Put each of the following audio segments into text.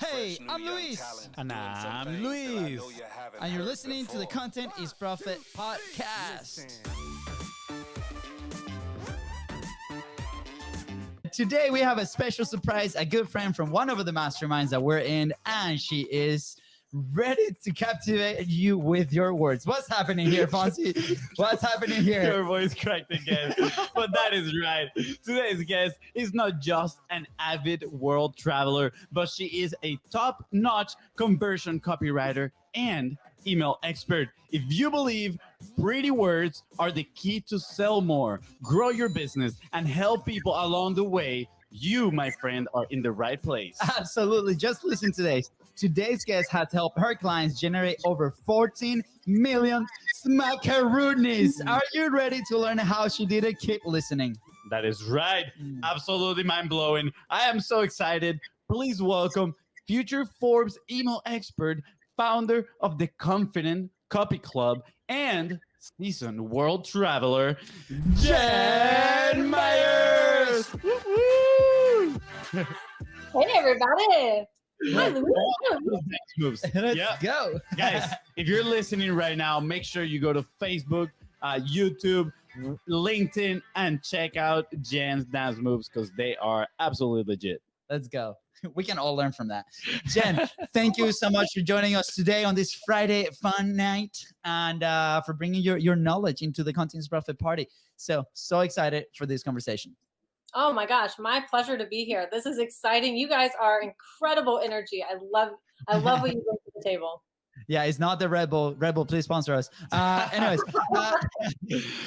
Hey, I'm Luis. And I'm Luis. And you're listening to the Content is Profit podcast. Today we have a special surprise, a good friend from one of the masterminds that we're in, and she is ready to captivate you with your words. What's happening here, FONZI? What's happening here? Your voice cracked again. But that is right. Today's guest is not just an avid world traveler, but she is a top-notch conversion copywriter and email expert. If you believe pretty words are the key to sell more, grow your business, and help people along the way, you, my friend, are in the right place. Absolutely. Just listen to this. Today's guest has helped her clients generate over 14 million macaroonies. Are you ready to learn how she did it? Keep listening. That is right. Absolutely mind-blowing. I am so excited. Please welcome future Forbes email expert, founder of the Confident Copy Club, and seasoned world traveler, Jenn Myers. Hey, everybody. Hi, Louis. Let's go. Guys, if you're listening right now, make sure you go to Facebook, YouTube, LinkedIn, and check out Jenn's dance moves because they are absolutely legit. Let's go. We can all learn from that. Jenn, thank you so much for joining us today on this Friday fun night and for bringing your knowledge into the Content Profit Party. So excited for this conversation. Oh my gosh, my pleasure to be here. This is exciting. You guys are incredible energy. I love what you bring to the table. Yeah, it's not the Red Bull. Red Bull, please sponsor us. Anyways.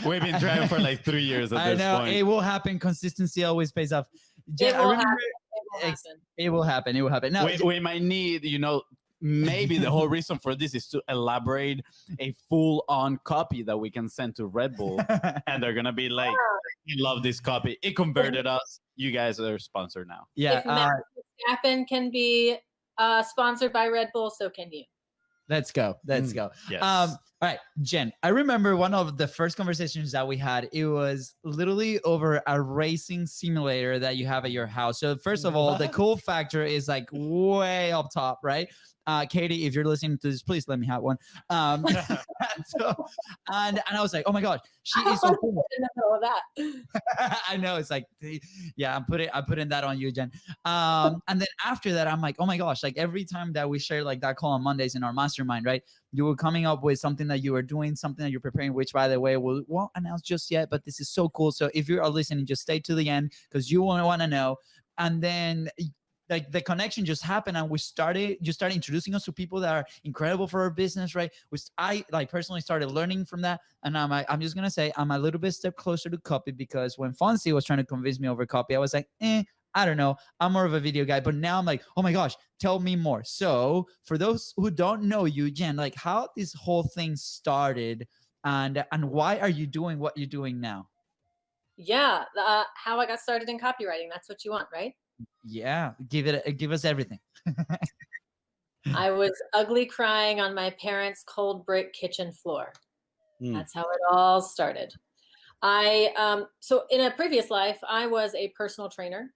We've been trying for like 3 years at this point. It will happen. Consistency always pays off. Jenn, it will happen. It will happen. Now, we might need, maybe the whole reason for this is to elaborate a full-on copy that we can send to Red Bull. And they're going to be like, we love this copy. It converted us. You guys are sponsored now. Yeah. If Matt Stappen can be sponsored by Red Bull, so can you. Let's go. Let's go. Yes. All right, Jenn, I remember one of the first conversations that we had, it was literally over a racing simulator that you have at your house. So first of all, the cool factor is like way up top, right? Katie, if you're listening to this, please let me have one. And I was like, oh my God, she is so cool. In the middle of that. I know, it's like, yeah, I'm putting that on you, Jenn. And then after that, I'm like, oh my gosh, like every time that we share like that call on Mondays in our mastermind, right? You were coming up with something that you were doing, something that you're preparing, which by the way, we won't announce just yet, but this is so cool. So if you are listening, just stay to the end because you want to know. And then like the connection just happened and you started introducing us to people that are incredible for our business, right? Which I like personally started learning from that. And I'm just going to say I'm a little bit step closer to copy because when FONZI was trying to convince me over copy, I was like, I don't know. I'm more of a video guy, but now I'm like, oh my gosh, tell me more. So for those who don't know you, Jenn, like how this whole thing started and why are you doing what you're doing now? Yeah. How I got started in copywriting. That's what you want, right? Yeah. Give us everything. I was ugly crying on my parents' cold brick kitchen floor. That's how it all started. So in a previous life, I was a personal trainer.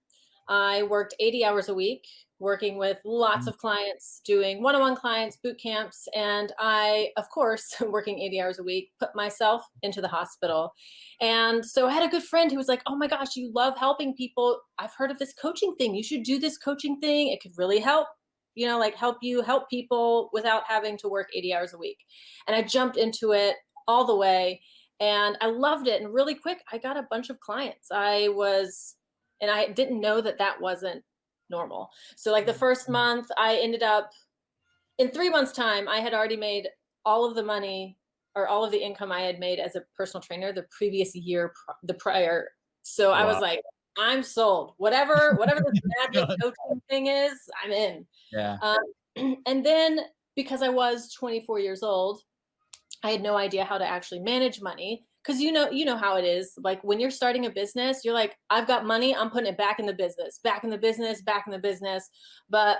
I worked 80 hours a week, working with lots of clients, doing one-on-one clients, boot camps. And I, of course, working 80 hours a week, put myself into the hospital. And so I had a good friend who was like, oh my gosh, you love helping people. I've heard of this coaching thing. You should do this coaching thing. It could really help, help you help people without having to work 80 hours a week. And I jumped into it all the way and I loved it. And really quick, I got a bunch of clients. And I didn't know that wasn't normal. So like the first month I ended up in 3 months time, I had already made all of the money or all of the income I had made as a personal trainer the previous year, the prior. So wow. I was like, I'm sold. Whatever this magic coaching thing is, I'm in. Yeah. And then because I was 24 years old, I had no idea how to actually manage money. Because you know how it is. Like when you're starting a business, you're like, I've got money, I'm putting it back in the business. But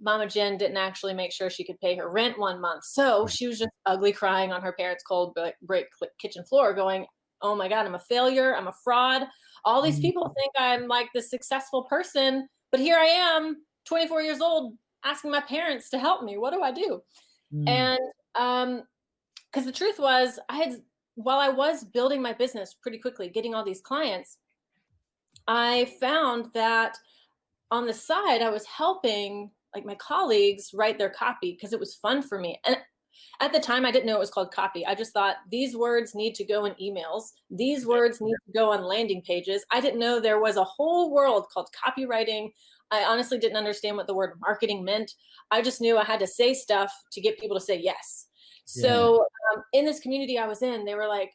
Mama Jenn didn't actually make sure she could pay her rent 1 month. So she was just ugly crying on her parents' cold brick kitchen floor going, oh my God, I'm a failure. I'm a fraud. All these people think I'm like this successful person, but here I am, 24 years old. asking my parents to help me. What do I do? Mm. And because the truth was, while I was building my business pretty quickly, getting all these clients, I found that on the side, I was helping like my colleagues write their copy because it was fun for me. And at the time, I didn't know it was called copy. I just thought these words need to go in emails. These words need to go on landing pages. I didn't know there was a whole world called copywriting. I honestly didn't understand what the word marketing meant. I just knew I had to say stuff to get people to say yes. So in this community I was in, they were like,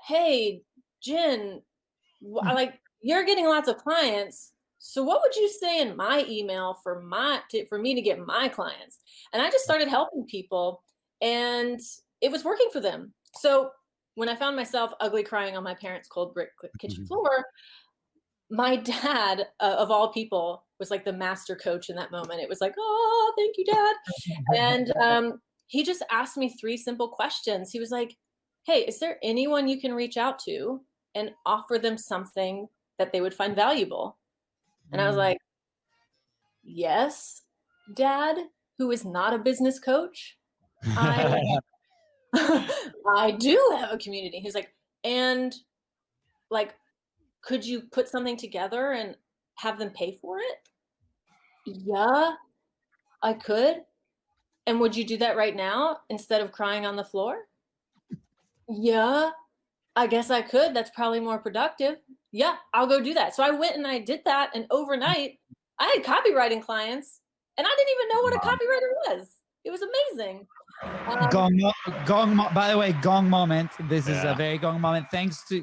hey, Jenn, like you're getting lots of clients. So what would you say in my email for me to get my clients? And I just started helping people, and it was working for them. So when I found myself ugly crying on my parents' cold brick kitchen floor, my dad, of all people, was like the master coach in that moment. It was like, oh, thank you, Dad. And he just asked me 3 simple questions. He was like, hey, is there anyone you can reach out to and offer them something that they would find valuable? And I was like, yes, Dad, who is not a business coach. I do have a community. He's like, and like, could you put something together and have them pay for it? Yeah, I could. And would you do that right now instead of crying on the floor? Yeah, I guess I could. That's probably more productive. Yeah, I'll go do that. So I went and I did that. And overnight, I had copywriting clients, and I didn't even know what a copywriter was. It was amazing. By the way, Gong moment. This is a very Gong moment.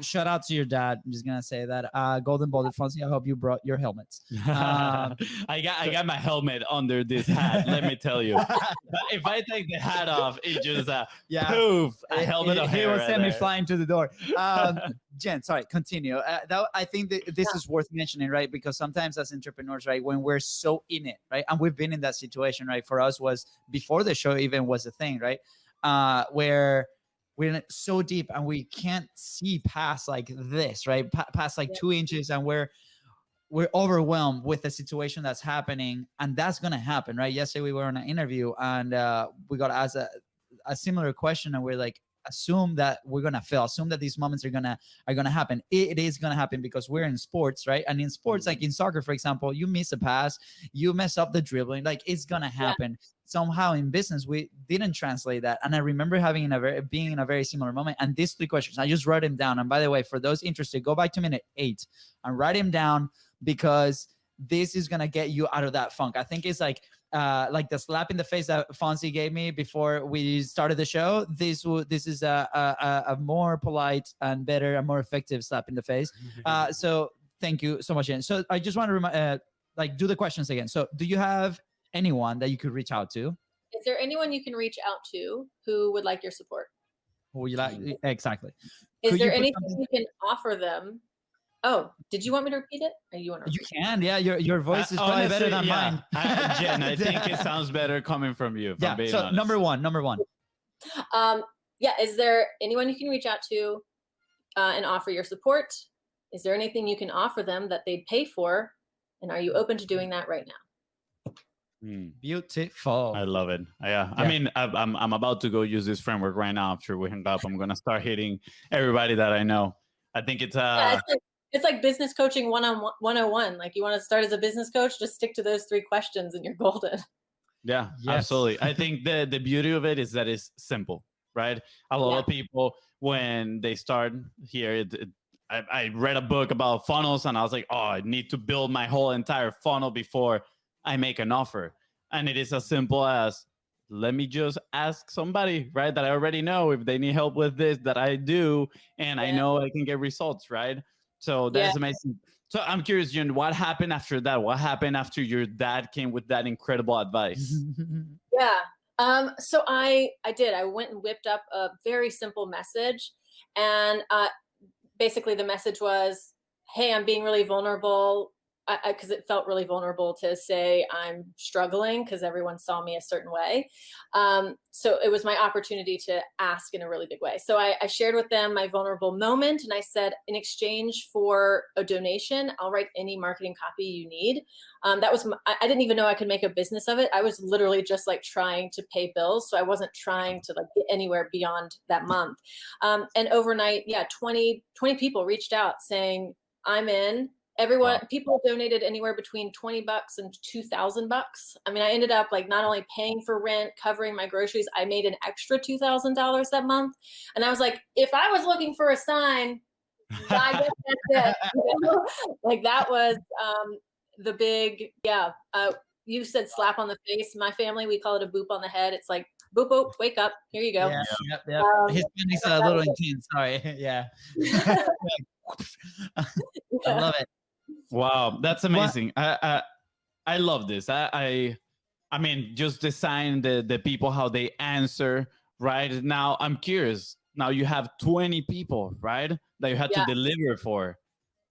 Shout out to your dad. I'm just gonna say that. Golden Boulder FONZI, I hope you brought your helmets. I got my helmet under this hat. Let me tell you, if I take the hat off, it just poof, a helmet of hair. He will right send me there. flying to the door. Jenn, sorry, continue. I think that this is worth mentioning, right? Because sometimes as entrepreneurs, right, when we're so in it, right, and we've been in that situation, right? For us, was before the show even was a thing, right? Where we're in it so deep and we can't see past like this, right? Past like 2 inches, and we're overwhelmed with the situation that's happening, and that's gonna happen, right? Yesterday we were on an interview, and we got asked a similar question, and we're like, assume that we're gonna fail, assume that these moments are gonna happen. It is gonna happen because we're in sports, right? And in sports, like in soccer, for example, you miss a pass, you mess up the dribbling, like it's gonna happen. Somehow in business we didn't translate that, and I remember being in a very similar moment. And these 3 questions, I just wrote them down. And by the way, for those interested, go back to minute 8 and write them down, because this is gonna get you out of that funk. I think it's like the slap in the face that FONZI gave me before we started the show. This is a more polite and better and more effective slap in the face. So thank you so much, Jenn. So I just want to do the questions again. So do you have anyone that you could reach out to? Is there anyone you can reach out to who would like your support? Who would you like? Exactly. Is there anything you can offer them? Oh, did you want me to repeat it? Or you want to? You can, yeah. Your voice is probably better than mine. Jenn, I think it sounds better coming from you. Yeah. So honest. number one. Yeah. Is there anyone you can reach out to and offer your support? Is there anything you can offer them that they'd pay for? And are you open to doing that right now? Beautiful. I love it. Yeah. I mean, I'm about to go use this framework right now. After we hang up, I'm gonna start hitting everybody that I know. I think it's it's like business coaching 101. Like, you want to start as a business coach, just stick to those 3 questions and you're golden. Yeah, absolutely. I think the beauty of it is that it's simple, right? A lot of people, when they start here, I read a book about funnels, and I was like, oh, I need to build my whole entire funnel before I make an offer. And it is as simple as, let me just ask somebody, right, that I already know if they need help with this, that I do, and I know I can get results, right? So that's amazing. So I'm curious, Jenn, what happened after that? What happened after your dad came with that incredible advice? So I did. I went and whipped up a very simple message. And basically the message was, hey, I'm being really vulnerable. because it felt really vulnerable to say I'm struggling because everyone saw me a certain way. So it was my opportunity to ask in a really big way. So I shared with them my vulnerable moment, and I said, in exchange for a donation, I'll write any marketing copy you need. That was I didn't even know I could make a business of it. I was literally just like trying to pay bills, so I wasn't trying to like get anywhere beyond that month. And overnight, 20 people reached out saying, I'm in. People donated anywhere between $20 and $2,000. I mean, I ended up like not only paying for rent, covering my groceries, I made an extra $2,000 that month. And I was like, if I was looking for a sign, I guess that's it. Like that was the big, you said slap on the face. My family, we call it a boop on the head. It's like, boop, boop, wake up. Here you go. Yeah. His family's a little intense. Sorry. Yeah. I love it. Wow, that's amazing. I love this. I mean, just design the people how they answer. Right now, I'm curious. Now you have 20 people, right? That you had to deliver for.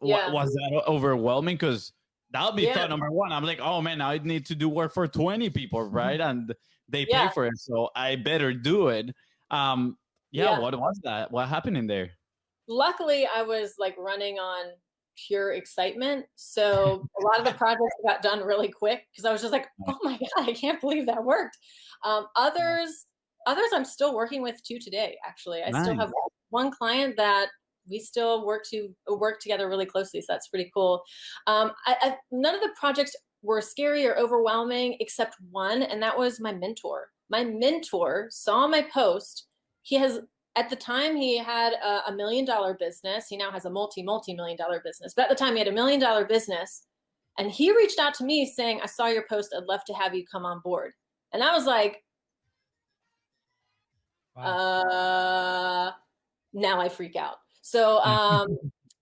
Was that overwhelming? Because that would be thought number one. I'm like, oh man, now I need to do work for 20 people, right? And they pay for it, so I better do it. What was that? What happened in there? Luckily, I was like running on pure excitement. So a lot of the projects got done really quick because I was just like, oh my God, I can't believe that worked. Others I'm still working with to today, actually. I still have one client that we still work together really closely. So that's pretty cool. None of the projects were scary or overwhelming except one, and that was my mentor. My mentor saw my post. At the time, he had a $1 million business. He now has a multi-million dollar business. But at the time, he had a $1 million business. And he reached out to me saying, I saw your post. I'd love to have you come on board. And I was like, now I freak out. So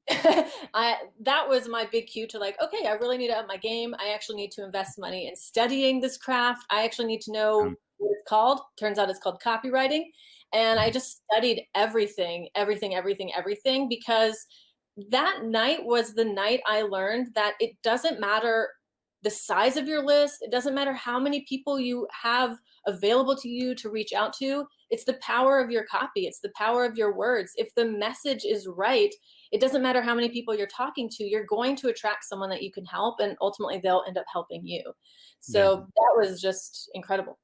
that was my big cue to like, okay, I really need to up my game. I actually need to invest money in studying this craft. I actually need to know what it's called. Turns out it's called copywriting. And I just studied everything, because that night was the night I learned that it doesn't matter the size of your list. It doesn't matter how many people you have available to you to reach out to. It's the power of your copy. It's the power of your words. If the message is right, it doesn't matter how many people you're talking to. You're going to attract someone that you can help, and ultimately they'll end up helping you. So that was just incredible.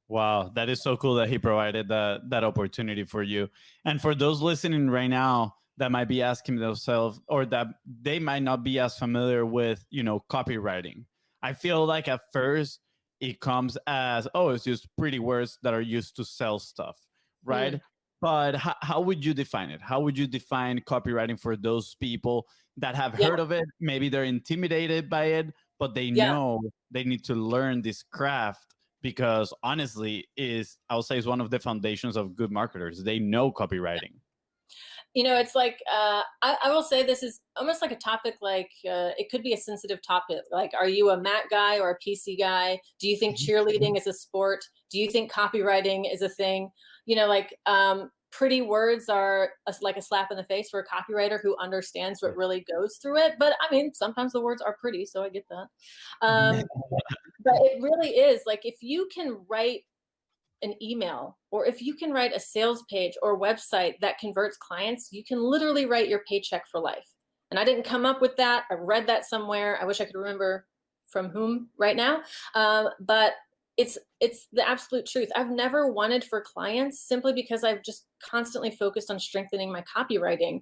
Wow, that is so cool that he provided that opportunity for you. And for those listening right now that might be asking themselves, or that they might not be as familiar with, copywriting. I feel like at first it comes as, it's just pretty words that are used to sell stuff, right? But how would you define it? How would you define copywriting for those people that have heard of it? Maybe they're intimidated by it, but they know they need to learn this craft. Because honestly, I would say is one of the foundations of good marketers. They know copywriting. It's like, I will say this is almost like a topic, like it could be a sensitive topic. Like, are you a Mac guy or a PC guy? Do you think cheerleading is a sport? Do you think copywriting is a thing? Pretty words are like a slap in the face for a copywriter who understands what really goes through it. But I mean, sometimes the words are pretty, so I get that. But it really is like, if you can write an email, or if you can write a sales page or website that converts clients, you can literally write your paycheck for life. And I didn't come up with that. I read that somewhere. I wish I could remember from whom right now. But it's the absolute truth. I've never wanted for clients simply because I've just constantly focused on strengthening my copywriting.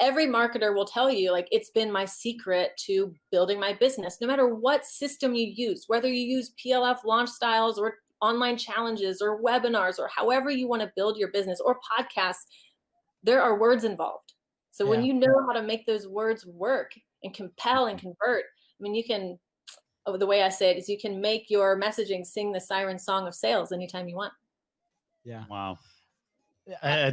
Every marketer will tell you, like, it's been my secret to building my business, no matter what system you use, whether you use PLF launch styles or online challenges or webinars or however you want to build your business or podcasts, there are words involved. So when you know how to make those words work and compel and convert, I mean, you can, the way I say it is, you can make your messaging sing the siren song of sales anytime you want. Yeah. Wow.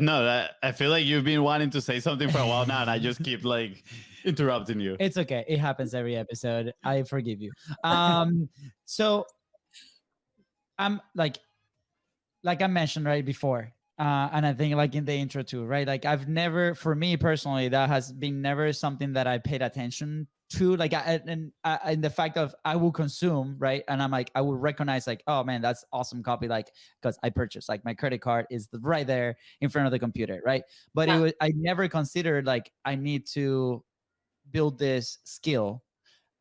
No, I feel like you've been wanting to say something for a while now, and I just keep like interrupting you. It's okay. It happens every episode. I forgive you. So I'm like I mentioned right before, and I think like in the intro too, right? Like I've never, for me personally, that has been never something that I paid attention too, like, in the fact of I will consume, right? And I'm like, I will recognize like, oh man, that's awesome copy. Like, because I purchased, like my credit card is right there in front of the computer, right? But it was, I never considered like I need to build this skill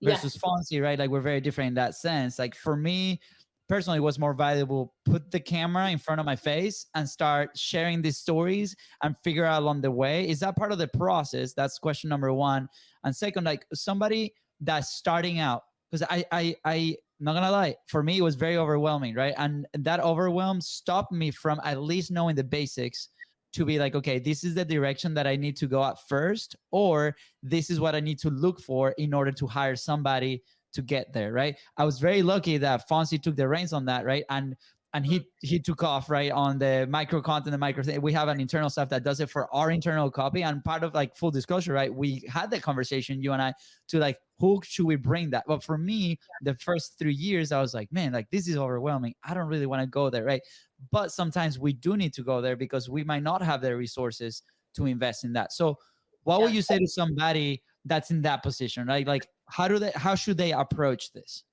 versus FONZI, right? Like we're very different in that sense. Like for me personally, it was more valuable put the camera in front of my face and start sharing these stories and figure out along the way. Is that part of the process? That's question number one. And second, like somebody that's starting out, because I not gonna lie, for me it was very overwhelming, right? And that overwhelm stopped me from at least knowing the basics to be like, okay, this is the direction that I need to go at first, or this is what I need to look for in order to hire somebody to get there, right? I was very lucky that FONZI took the reins on that, right? And he took off, right, on the micro content, the micro thing. We have an internal staff that does it for our internal copy. And part of like full disclosure, right, we had that conversation, you and I, to like, who should we bring that? But for me, the first 3 years, I was like, man, like this is overwhelming. I don't really want to go there, right? But sometimes we do need to go there because we might not have the resources to invest in that. So what would you say to somebody that's in that position, right? Like how should they approach this?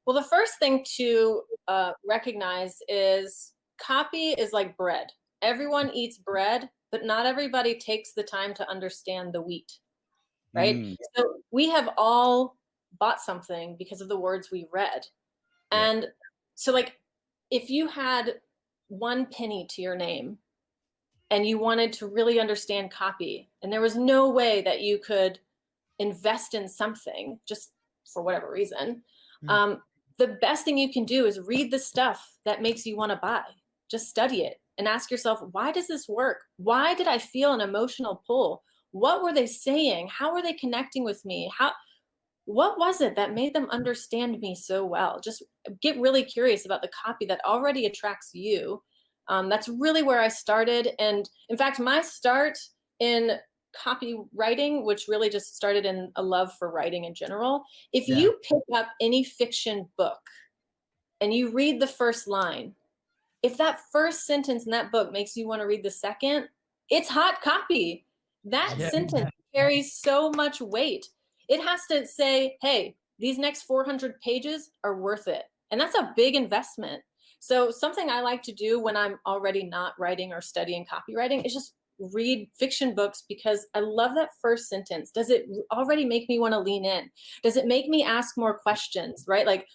Well, the first thing to recognize is copy is like bread. Everyone eats bread, but not everybody takes the time to understand the wheat, right? So we have all bought something because of the words we read. And so like, if you had 1 penny to your name and you wanted to really understand copy, and there was no way that you could invest in something just for whatever reason, the best thing you can do is read the stuff that makes you want to buy. Just study it and ask yourself, why does this work? Why did I feel an emotional pull? What were they saying? How were they connecting with me? What was it that made them understand me so well? Just get really curious about the copy that already attracts you. That's really where I started. And in fact, my start in copywriting, which really just started in a love for writing in general. If you pick up any fiction book and you read the first line, if that first sentence in that book makes you want to read the second, it's hot copy. That sentence carries so much weight. It has to say, hey, these next 400 pages are worth it. And that's a big investment. So something I like to do when I'm already not writing or studying copywriting is just read fiction books, because I love that first sentence. Does it already make me want to lean in? Does it make me ask more questions, right? Like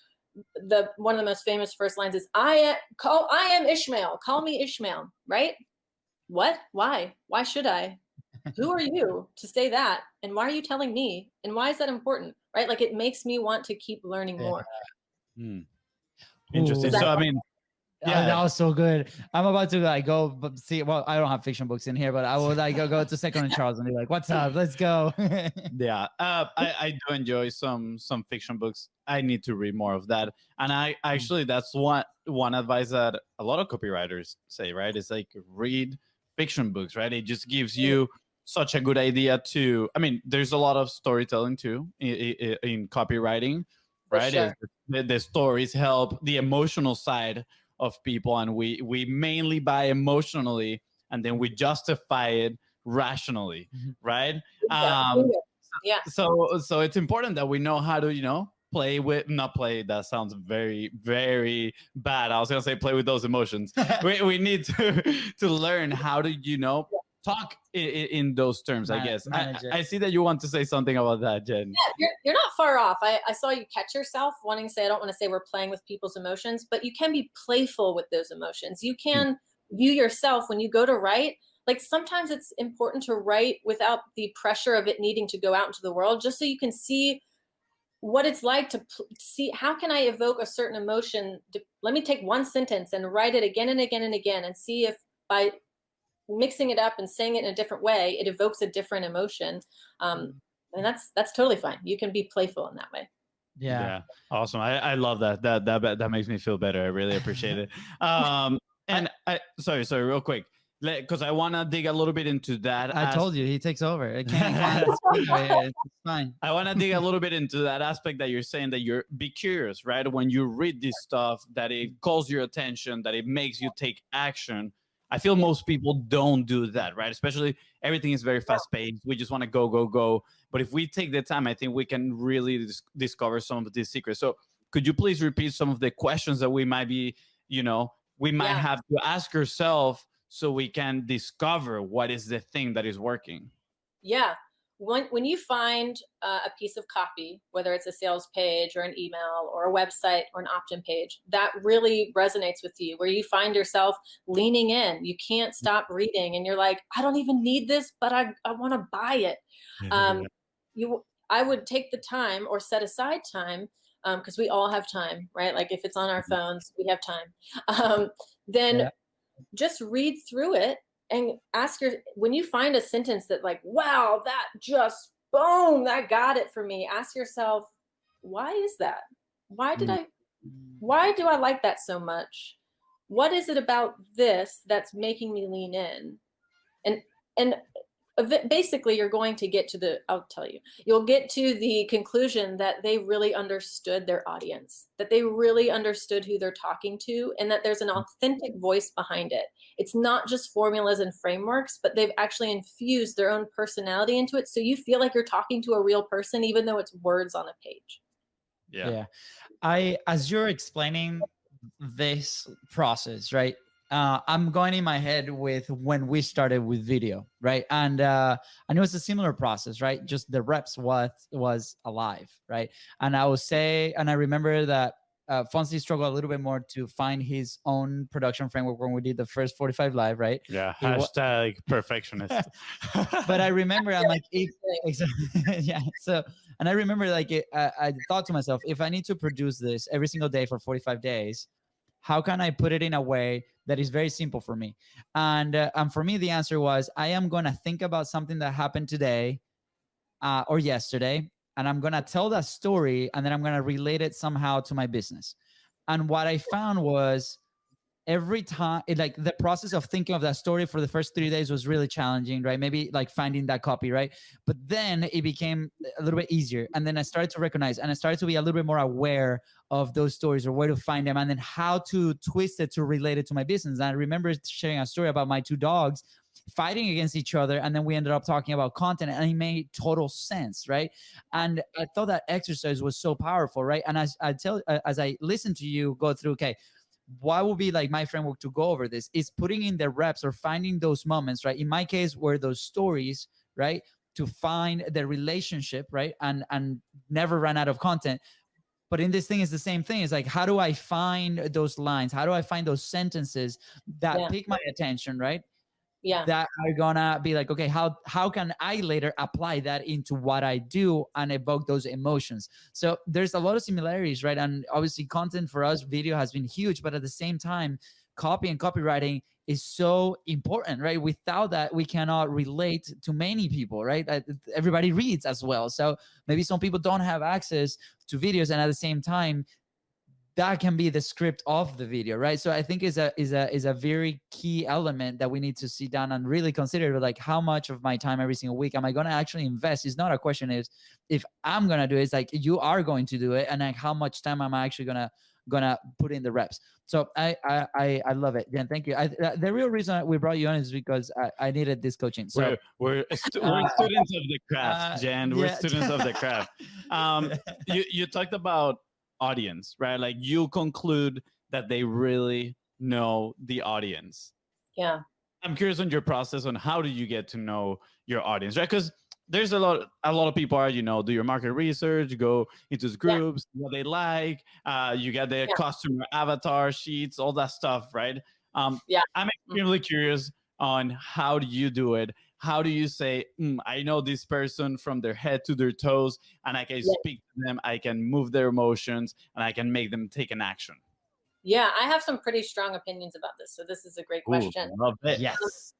one of the most famous first lines is, I am Ishmael, call me Ishmael, right? What? Why should I? Who are you to say that? And why are you telling me? And why is that important? Right? Like it makes me want to keep learning more. Interesting. So, I mean, that was so good. I'm about to like go see. Well, I don't have fiction books in here, but I will like go to Second and Charles and be like, "What's up? Let's go." I do enjoy some fiction books. I need to read more of that. And I actually, that's one advice that a lot of copywriters say, right? It's like read fiction books, right? It just gives you such a good idea to. I mean, there's a lot of storytelling too in copywriting, right? Sure. The stories help the emotional side of people, and we mainly buy emotionally, and then we justify it rationally, right? So it's important that we know how to not play. That sounds very, very bad. I was gonna say play with those emotions. we need to learn how to talk in those terms. I guess I see that you want to say something about that, Jen. Yeah, you're not far off. I saw you catch yourself wanting to say, I don't want to say we're playing with people's emotions, but you can be playful with those emotions. You can view yourself when you go to write. Like sometimes it's important to write without the pressure of it needing to go out into the world, just so you can see what it's like to see, how can I evoke a certain emotion? Let me take one sentence and write it again and again and again and see if by mixing it up and saying it in a different way, it evokes a different emotion. And that's totally fine. You can be playful in that way. Yeah. Awesome. I love that. That makes me feel better. I really appreciate it. And sorry, real quick, because I want to dig a little bit into that. I told you he takes over. It's fine. I want to dig a little bit into that aspect that you're saying, that be curious, right? When you read this stuff, that it calls your attention, that it makes you take action. I feel most people don't do that, right? Especially everything is very fast paced. We just want to go, go, go. But if we take the time, I think we can really discover some of these secrets. So could you please repeat some of the questions that we might be, we might have to ask ourselves so we can discover what is the thing that is working? Yeah. When you find a piece of copy, whether it's a sales page or an email or a website or an opt-in page, that really resonates with you, where you find yourself leaning in, you can't stop reading, and you're like, I don't even need this, but I want to buy it. I would take the time or set aside time, because we all have time, right? Like if it's on our phones, we have time. Then just read through it and when you find a sentence that like, wow, that just, boom, that got it for me. Ask yourself, why is that? Why do I like that so much? What is it about this that's making me lean in? And basically you're going to get to you'll get to the conclusion that they really understood their audience, that they really understood who they're talking to, and that there's an authentic voice behind it. It's not just formulas and frameworks, but they've actually infused their own personality into it. So you feel like you're talking to a real person, even though it's words on a page. Yeah. As you're explaining this process, right? I'm going in my head with when we started with video, right? And it was a similar process, right? Just the reps was alive, right? And I remember that FONZI struggled a little bit more to find his own production framework when we did the first 45 live, right? Yeah, hashtag perfectionist. But I remember I'm like, yeah. So, and I remember like I thought to myself, if I need to produce this every single day for 45 days, how can I put it in a way that is very simple for me? And for me, the answer was, I am going to think about something that happened today or yesterday, and I'm going to tell that story, and then I'm going to relate it somehow to my business. And what I found was every time, like the process of thinking of that story for the first 3 days was really challenging, right? Maybe like finding that copy, right? But then it became a little bit easier. And then I started to recognize, and I started to be a little bit more aware of those stories or where to find them, and then how to twist it to relate it to my business. And I remember sharing a story about my two dogs fighting against each other, and then we ended up talking about content, and it made total sense, right? And I thought that exercise was so powerful, right? And as I listened to you go through, okay, what would be like my framework to go over this is putting in the reps or finding those moments, right? In my case, were those stories, right? To find the relationship, right? And never run out of content. But in this thing, is the same thing. It's like, how do I find those lines? How do I find those sentences that pique my attention, right? That are gonna be like, okay, how can I later apply that into what I do and evoke those emotions? So there's a lot of similarities, right? And obviously content for us, video has been huge, but at the same time, copy and copywriting is so important, right? Without that, we cannot relate to many people, right? Everybody reads as well. So maybe some people don't have access to videos, and at the same time, that can be the script of the video, right? So I think is a very key element that we need to sit down and really consider, like, how much of my time every single week am I going to actually invest? It's not a question is if I'm going to do it, it's like you are going to do it, and like how much time am I actually gonna put in the reps. So I love it, Jen. Thank you. The real reason we brought you on is because I needed this coaching. So we're students of the craft, Jen. We're students of the craft. You talked about audience, right? Like you conclude that they really know the audience. Yeah. I'm curious on your process on how do you get to know your audience, right? Because there's a lot of people are, do your market research, go into groups, what they like, you get the customer avatar sheets, all that stuff, right? I'm extremely curious on how do you do it? How do you say, I know this person from their head to their toes, and I can speak to them, I can move their emotions, and I can make them take an action? Yeah, I have some pretty strong opinions about this. So this is a great question. Love it. Yes.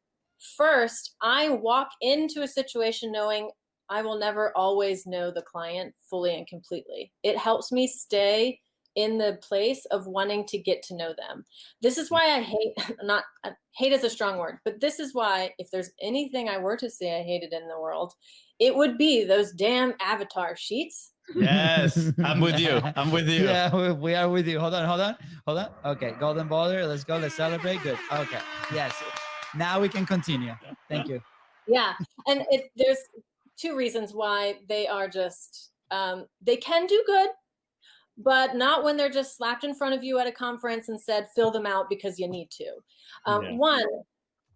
First, I walk into a situation knowing I will never always know the client fully and completely. It helps me stay in the place of wanting to get to know them. This is why I hate, not hate is a strong word, but this is why if there's anything I were to say I hated in the world, it would be those damn avatar sheets. Yes, I'm with you. I'm with you. Yeah, we are with you. Hold on. Okay, golden border. Let's go. Let's celebrate. Good. Okay. Yes. Now we can continue. Thank you. Yeah, and there's two reasons why they are just, they can do good, but not when they're just slapped in front of you at a conference and said, fill them out because you need to. One,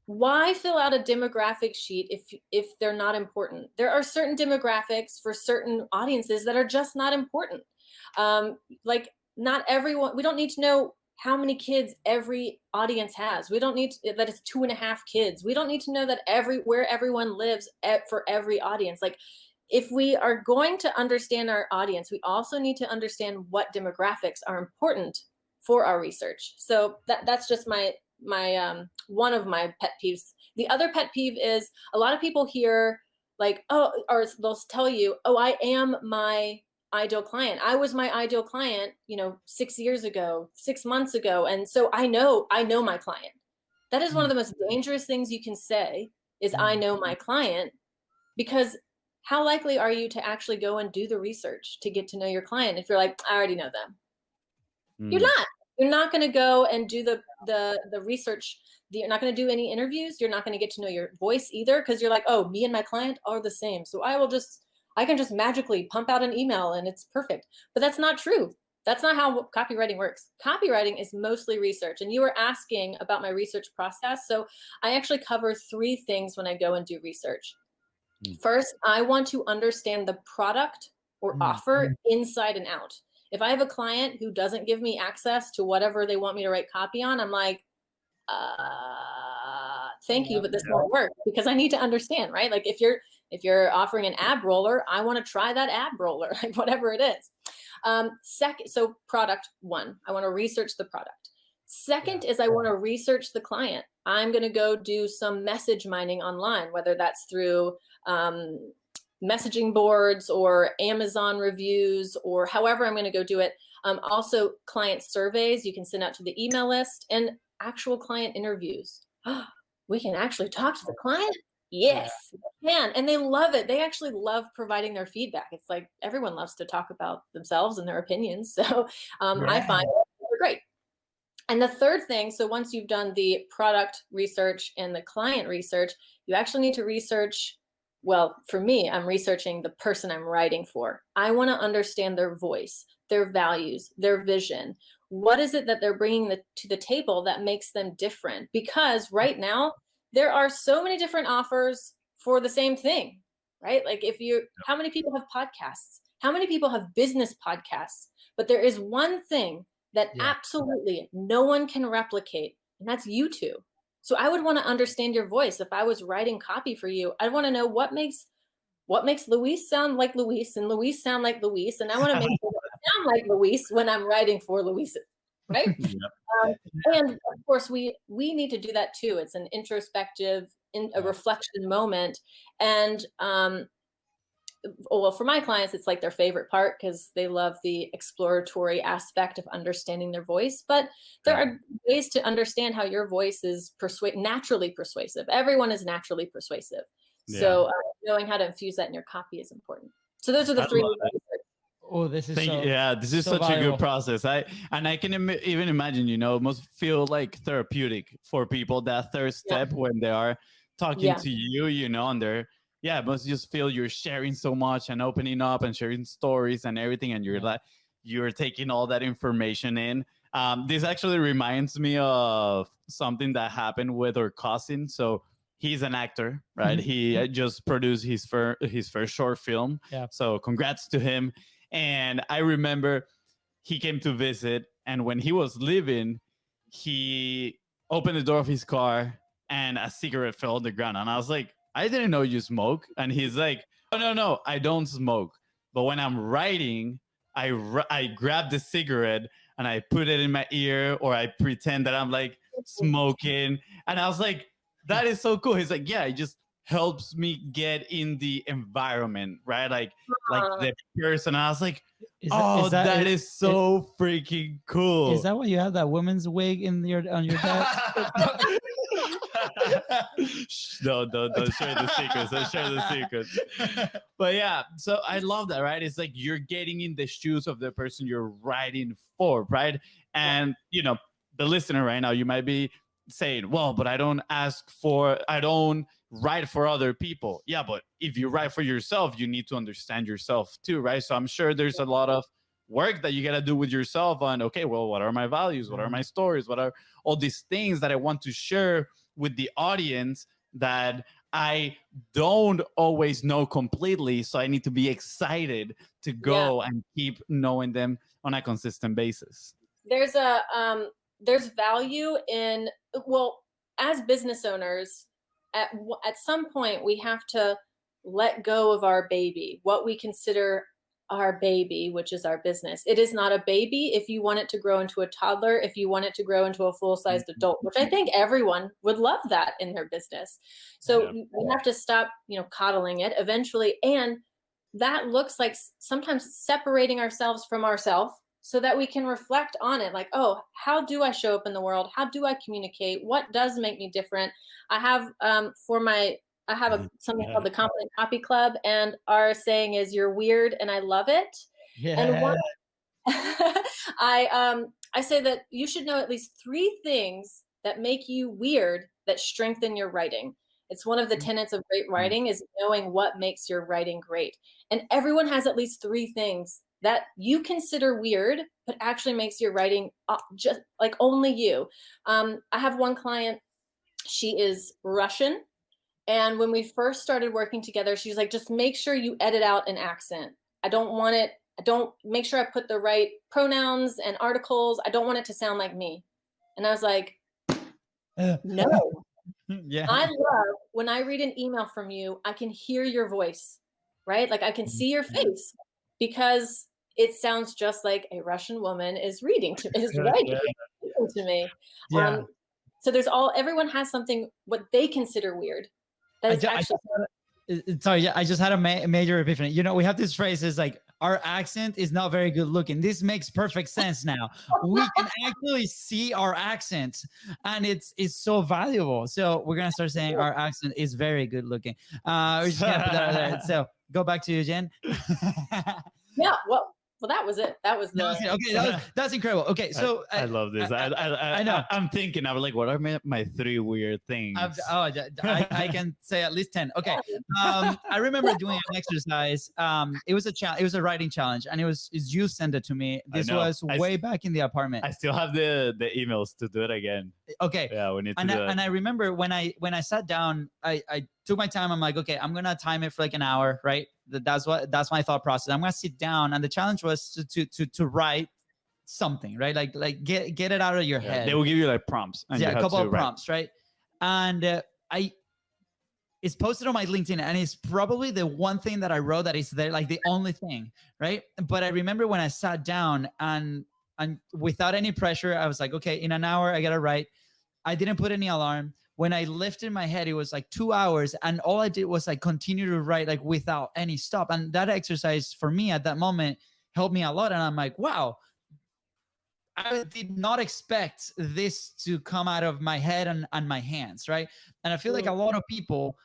why fill out a demographic sheet if they're not important? There are certain demographics for certain audiences that are just not important. Like not everyone, we don't need to know how many kids every audience has. We don't need to, that it's 2.5 kids. We don't need to know that where everyone lives for every audience. Like if we are going to understand our audience, we also need to understand what demographics are important for our research. So that's just my one of my pet peeves. The other pet peeve is a lot of people hear like, oh, or they'll tell you, oh, I am my ideal client. I was my ideal client, 6 years ago, 6 months ago. And so I know my client. That is one of the most dangerous things you can say is I know my client, because how likely are you to actually go and do the research to get to know your client if you're like, I already know them? You're not going to go and do the research. You're not going to do any interviews. You're not going to get to know your voice either, because you're like, oh, me and my client are the same. So I can just magically pump out an email and it's perfect. But that's not true. That's not how copywriting works. Copywriting is mostly research. And you were asking about my research process. So I actually cover 3 things when I go and do research. First, I want to understand the product or offer inside and out. If I have a client who doesn't give me access to whatever they want me to write copy on, I'm like, thank you, but this won't work, because I need to understand, right? Like if you're offering an ab roller, I want to try that ab roller, like whatever it is. Second, so product one, I want to research the product. Second is I want to research the client. I'm going to go do some message mining online, whether that's through messaging boards or Amazon reviews or however I'm going to go do it. Also client surveys you can send out to the email list, and actual client interviews. We can actually talk to the client? Yes, we can. And they love it. They actually love providing their feedback. It's like everyone loves to talk about themselves and their opinions. So I find they're great. And the third thing, so once you've done the product research and the client research, you actually need to research, well, for me, I'm researching the person I'm writing for. I want to understand their voice, their values, their vision. What is it that they're bringing to the table that makes them different? Because right now, there are so many different offers for the same thing, right? Like how many people have podcasts? How many people have business podcasts? But there is one thing that absolutely no one can replicate, and that's YouTube. So I would want to understand your voice. If I was writing copy for you, I want to know what makes Luis sound like Luis and Luis sound like Luis. And I want to make sure that I sound like Luis when I'm writing for Luis, right? And of course, we need to do that too. It's an introspective, a reflection moment. And well, for my clients, it's like their favorite part because they love the exploratory aspect of understanding their voice. But there are ways to understand how your voice is naturally persuasive. Everyone is naturally persuasive. So knowing how to infuse that in your copy is important. So those are the 3. Oh, this is this is such a good process. I can even imagine, it must feel like therapeutic for people, that third step when they are talking to you, and they're it must just feel you're sharing so much and opening up and sharing stories and everything, and you're taking all that information in. This actually reminds me of something that happened with our cousin. So he's an actor, right? He just produced his first short film. So congrats to him. And I remember he came to visit, and when he was leaving, he opened the door of his car and a cigarette fell on the ground. And I was like, I didn't know you smoke. And he's like, oh, no, I don't smoke. But when I'm writing, I grab the cigarette and I put it in my ear, or I pretend that I'm like smoking. And I was like, that is so cool. He's like, yeah, I just helps me get in the environment, right? Like the person. I was like, that is so freaking cool. Is that why you have that woman's wig on your desk? No, don't share the secrets. Don't share the secrets. But yeah, so I love that, right? It's like you're getting in the shoes of the person you're writing for, right? And you know, the listener right now, you might be saying, well, but I don't write for other people. Yeah, but if you write for yourself, you need to understand yourself too, right? So I'm sure there's a lot of work that you got to do with yourself on, okay, well, what are my values? What are my stories? What are all these things that I want to share with the audience that I don't always know completely? So I need to be excited to go and keep knowing them on a consistent basis. There's value in, well, as business owners, at some point we have to let go of our baby, what we consider our baby, which is our business. It is not a baby if you want it to grow into a toddler, if you want it to grow into a full-sized adult, which I think everyone would love that in their business. So we have to stop, coddling it eventually. And that looks like sometimes separating ourselves from ourselves so that we can reflect on it. Like, oh, how do I show up in the world? How do I communicate? What does make me different? I have something called the Confident Copy Club, and our saying is, "You're weird, and I love it." Yeah. And I say that you should know at least 3 things that make you weird that strengthen your writing. It's one of the tenets of great writing is knowing what makes your writing great. And everyone has at least 3 things that you consider weird, but actually makes your writing just like only you. I have one client, she is Russian. And when we first started working together, she was like, just make sure you edit out an accent. I don't make sure I put the right pronouns and articles. I don't want it to sound like me. And I was like, no. Yeah. I love when I read an email from you, I can hear your voice, right? Like I can see your face because it sounds just like a Russian woman is writing to me. Yeah. So everyone has something what they consider weird. That is actually. I just had a major epiphany. We have this phrase is like, our accent is not very good looking. This makes perfect sense now. We can actually see our accent, and it's so valuable. So we're gonna start saying our accent is very good looking. We're just gonna put that out there. So go back to you, Jen. Yeah. Well, that was it. That was that's incredible. Okay, so I love this. I know. I'm thinking. I was like, what are my 3 weird things? I can say at least 10. Okay. I remember doing an exercise. It was a writing challenge, and it's you sent it to me. This was way back in the apartment. I still have the emails to do it again. Okay. Yeah, we need to do that. And I remember when I sat down, I took my time. I'm like, okay, I'm gonna time it for like an hour, right? That's my thought process. I'm gonna sit down, and the challenge was to write something, right? Like get it out of your head. They will give you like prompts. And a couple of prompts, right? And it's posted on my LinkedIn, and it's probably the one thing that I wrote that is there, like the only thing, right? But I remember when I sat down and without any pressure, I was like, okay, in an hour I gotta write. I didn't put any alarm. When I lifted my head, it was like 2 hours, and all I did was like continue to write like without any stop. And that exercise for me at that moment helped me a lot. And I'm like, wow, I did not expect this to come out of my head and my hands, right? And I feel like a lot of people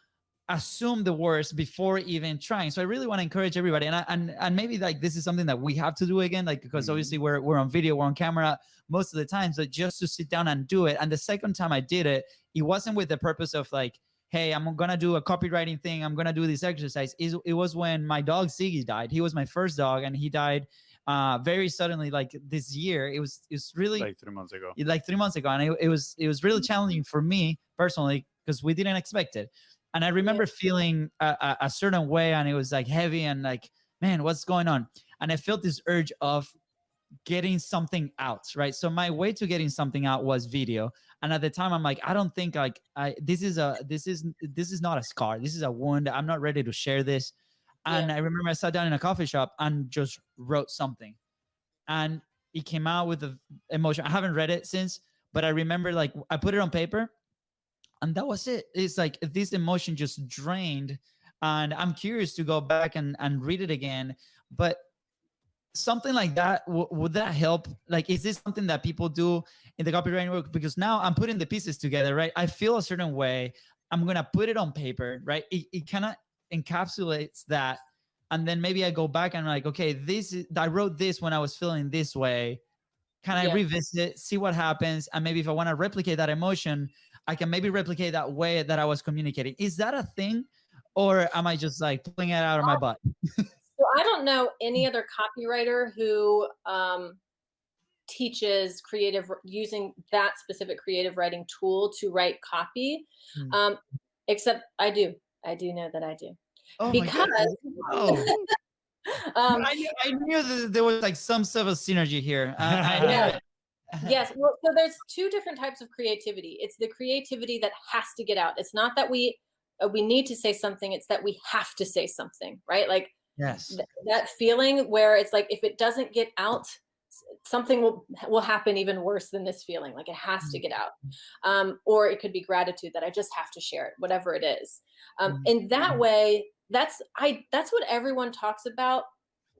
assume the worst before even trying. So I really want to encourage everybody, and maybe like this is something that we have to do again, like because obviously we're on video, we're on camera most of the time, so just to sit down and do it. And the second time I did it, it wasn't with the purpose of like, hey, I'm gonna do a copywriting thing, I'm gonna do this exercise. It was when my dog Siggy died. He was my first dog, and he died very suddenly, like this year. It was really like 3 months ago. Like 3 months ago, and it was really challenging for me personally because we didn't expect it. And I remember feeling a certain way, and it was like heavy and like, man, what's going on? And I felt this urge of getting something out, right? So my way to getting something out was video. And at the time, I'm like, I don't think like this is not a scar. This is a wound. I'm not ready to share this. And I remember I sat down in a coffee shop and just wrote something, and it came out with the emotion. I haven't read it since, but I remember like I put it on paper. and that was it. It's like this emotion just drained, and I'm curious to go back and read it again. But something like that, would that help? Like, is this something that people do in the copywriting work? Because now I'm putting the pieces together, right? I feel a certain way. I'm gonna put it on paper, right? It kind of encapsulates that, and then maybe I go back and I'm like, okay, I wrote this when I was feeling this way. Can I revisit it, see what happens, and maybe if I want to replicate that emotion, I can maybe replicate that way that I was communicating. Is that a thing, or am I just like pulling it out of my butt? So I don't know any other copywriter who teaches using that specific creative writing tool to write copy, except I do know that I do. Oh, because I knew that there was like some sort of synergy here. Yes. Well, so there's two different types of creativity. It's the creativity that has to get out. It's not that we need to say something. It's that we have to say something, right? Like, yes, that feeling where it's like, if it doesn't get out, something will happen even worse than this feeling. Like, it has to get out. Or it could be gratitude that I just have to share it, whatever it is. In that way, that's what everyone talks about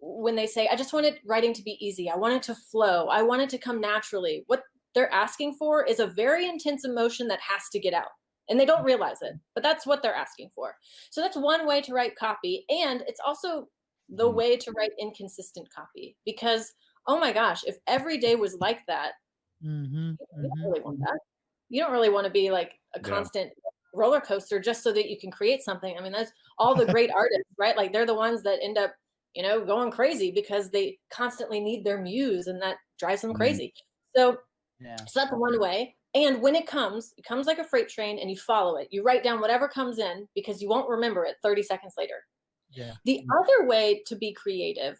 when they say, I just wanted writing to be easy. I want it to flow. I want it to come naturally. What they're asking for is a very intense emotion that has to get out. And they don't realize it, but that's what they're asking for. So that's one way to write copy. And it's also the way to write inconsistent copy, because, oh my gosh, if every day was like that, you don't really want that. You don't really want to be like a constant roller coaster just so that you can create something. I mean, that's all the great artists, right? Like, they're the ones that end up, going crazy because they constantly need their muse, and that drives them crazy. So that's one way. And when it comes like a freight train, and you follow it. You write down whatever comes in, because you won't remember it 30 seconds later. Yeah. The other way to be creative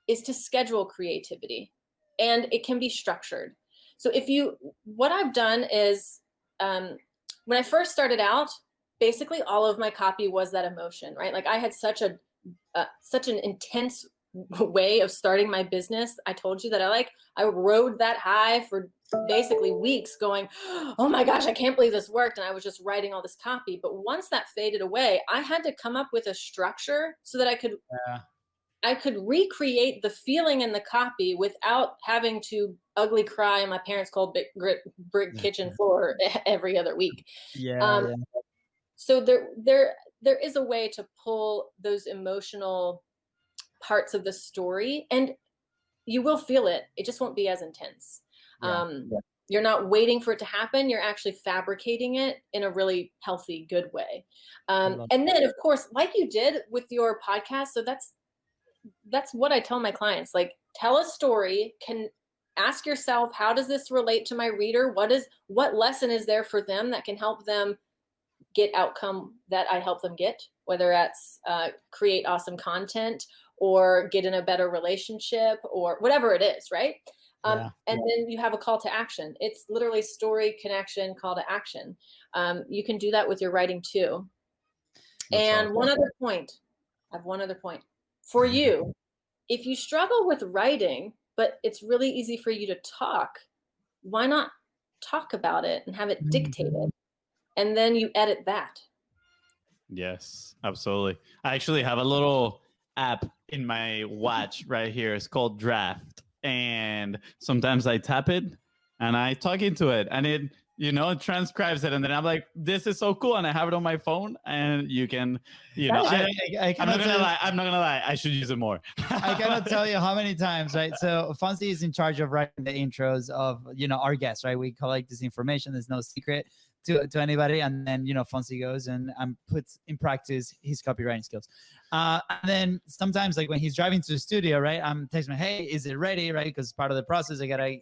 is to schedule creativity, and it can be structured. So what I've done is, when I first started out, basically all of my copy was that emotion, right? Like, I had such an intense way of starting my business. I told you that I rode that high for basically weeks, going, oh my gosh, I can't believe this worked. And I was just writing all this copy. But once that faded away, I had to come up with a structure so that I could recreate the feeling in the copy without having to ugly cry on my parents' cold brick kitchen floor every other week. So there is a way to pull those emotional parts of the story, and you will feel it. It just won't be as intense. You're not waiting for it to happen. You're actually fabricating it in a really healthy, good way. And then, of course, like you did with your podcast. So that's what I tell my clients. Like, tell a story. Ask yourself, how does this relate to my reader? What lesson is there for them that can help them get outcome that I help them get, whether that's create awesome content or get in a better relationship or whatever it is, right? And then you have a call to action. It's literally story, connection, call to action. You can do that with your writing too. That's and awesome. I have one other point. For you, if you struggle with writing, but it's really easy for you to talk, why not talk about it and have it dictated? And then you edit that. Yes, absolutely. I actually have a little app in my watch right here. It's called Draft. And sometimes I tap it and I talk into it, and it transcribes it. And then I'm like, this is so cool. And I have it on my phone, and you can, I'm not gonna lie. I should use it more. I cannot tell you how many times, right? So FONZI is in charge of writing the intros of, our guests, right? We collect this information. There's no secret to anybody. And then, FONZI goes and puts in practice his copywriting skills. And then sometimes, like when he's driving to the studio, right, I'm texting him, hey, is it ready, right? Because part of the process, I got to,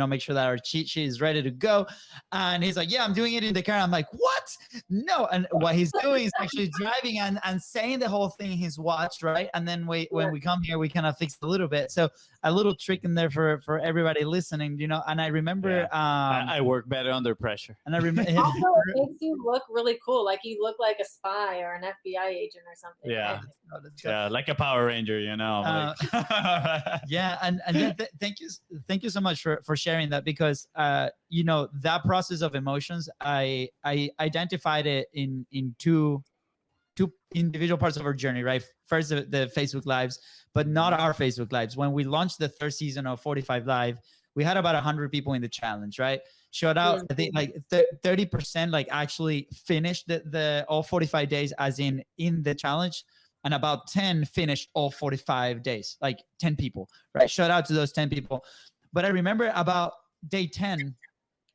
make sure that our cheat sheet is ready to go. And he's like, yeah, I'm doing it in the car. I'm like, what? No. And what he's doing is actually driving and saying the whole thing he's watched, right? And then when we come here, we kind of fix a little bit. So a little trick in there for everybody listening, and I remember I work better under pressure. And I remember also, it makes you look really cool, like you look like a spy or an FBI agent or something. Yeah, right? Like a Power Ranger, yeah, and thank you so much for for sharing that, because you know, that process of emotions, I identified it in two individual parts of our journey, right? First, the Facebook lives, but not our Facebook lives. When we launched the third season of 45 Live, we had about 100 people in the challenge, right? Showed out, I think like 30% like actually finished the all 45 days as in the challenge, and about 10 finished all 45 days, like 10 people, right? Shout out to those 10 people. But I remember about day 10,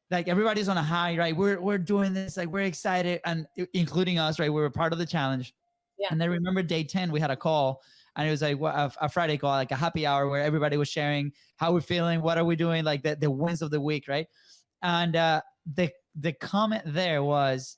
like everybody's on a high, right? We're doing this, like we're excited, and including us, right? We were part of the challenge. Yeah. And I remember day 10, we had a call, and it was like a Friday call, like a happy hour where everybody was sharing how we're feeling, what are we doing, like the wins of the week, right? And the comment there was,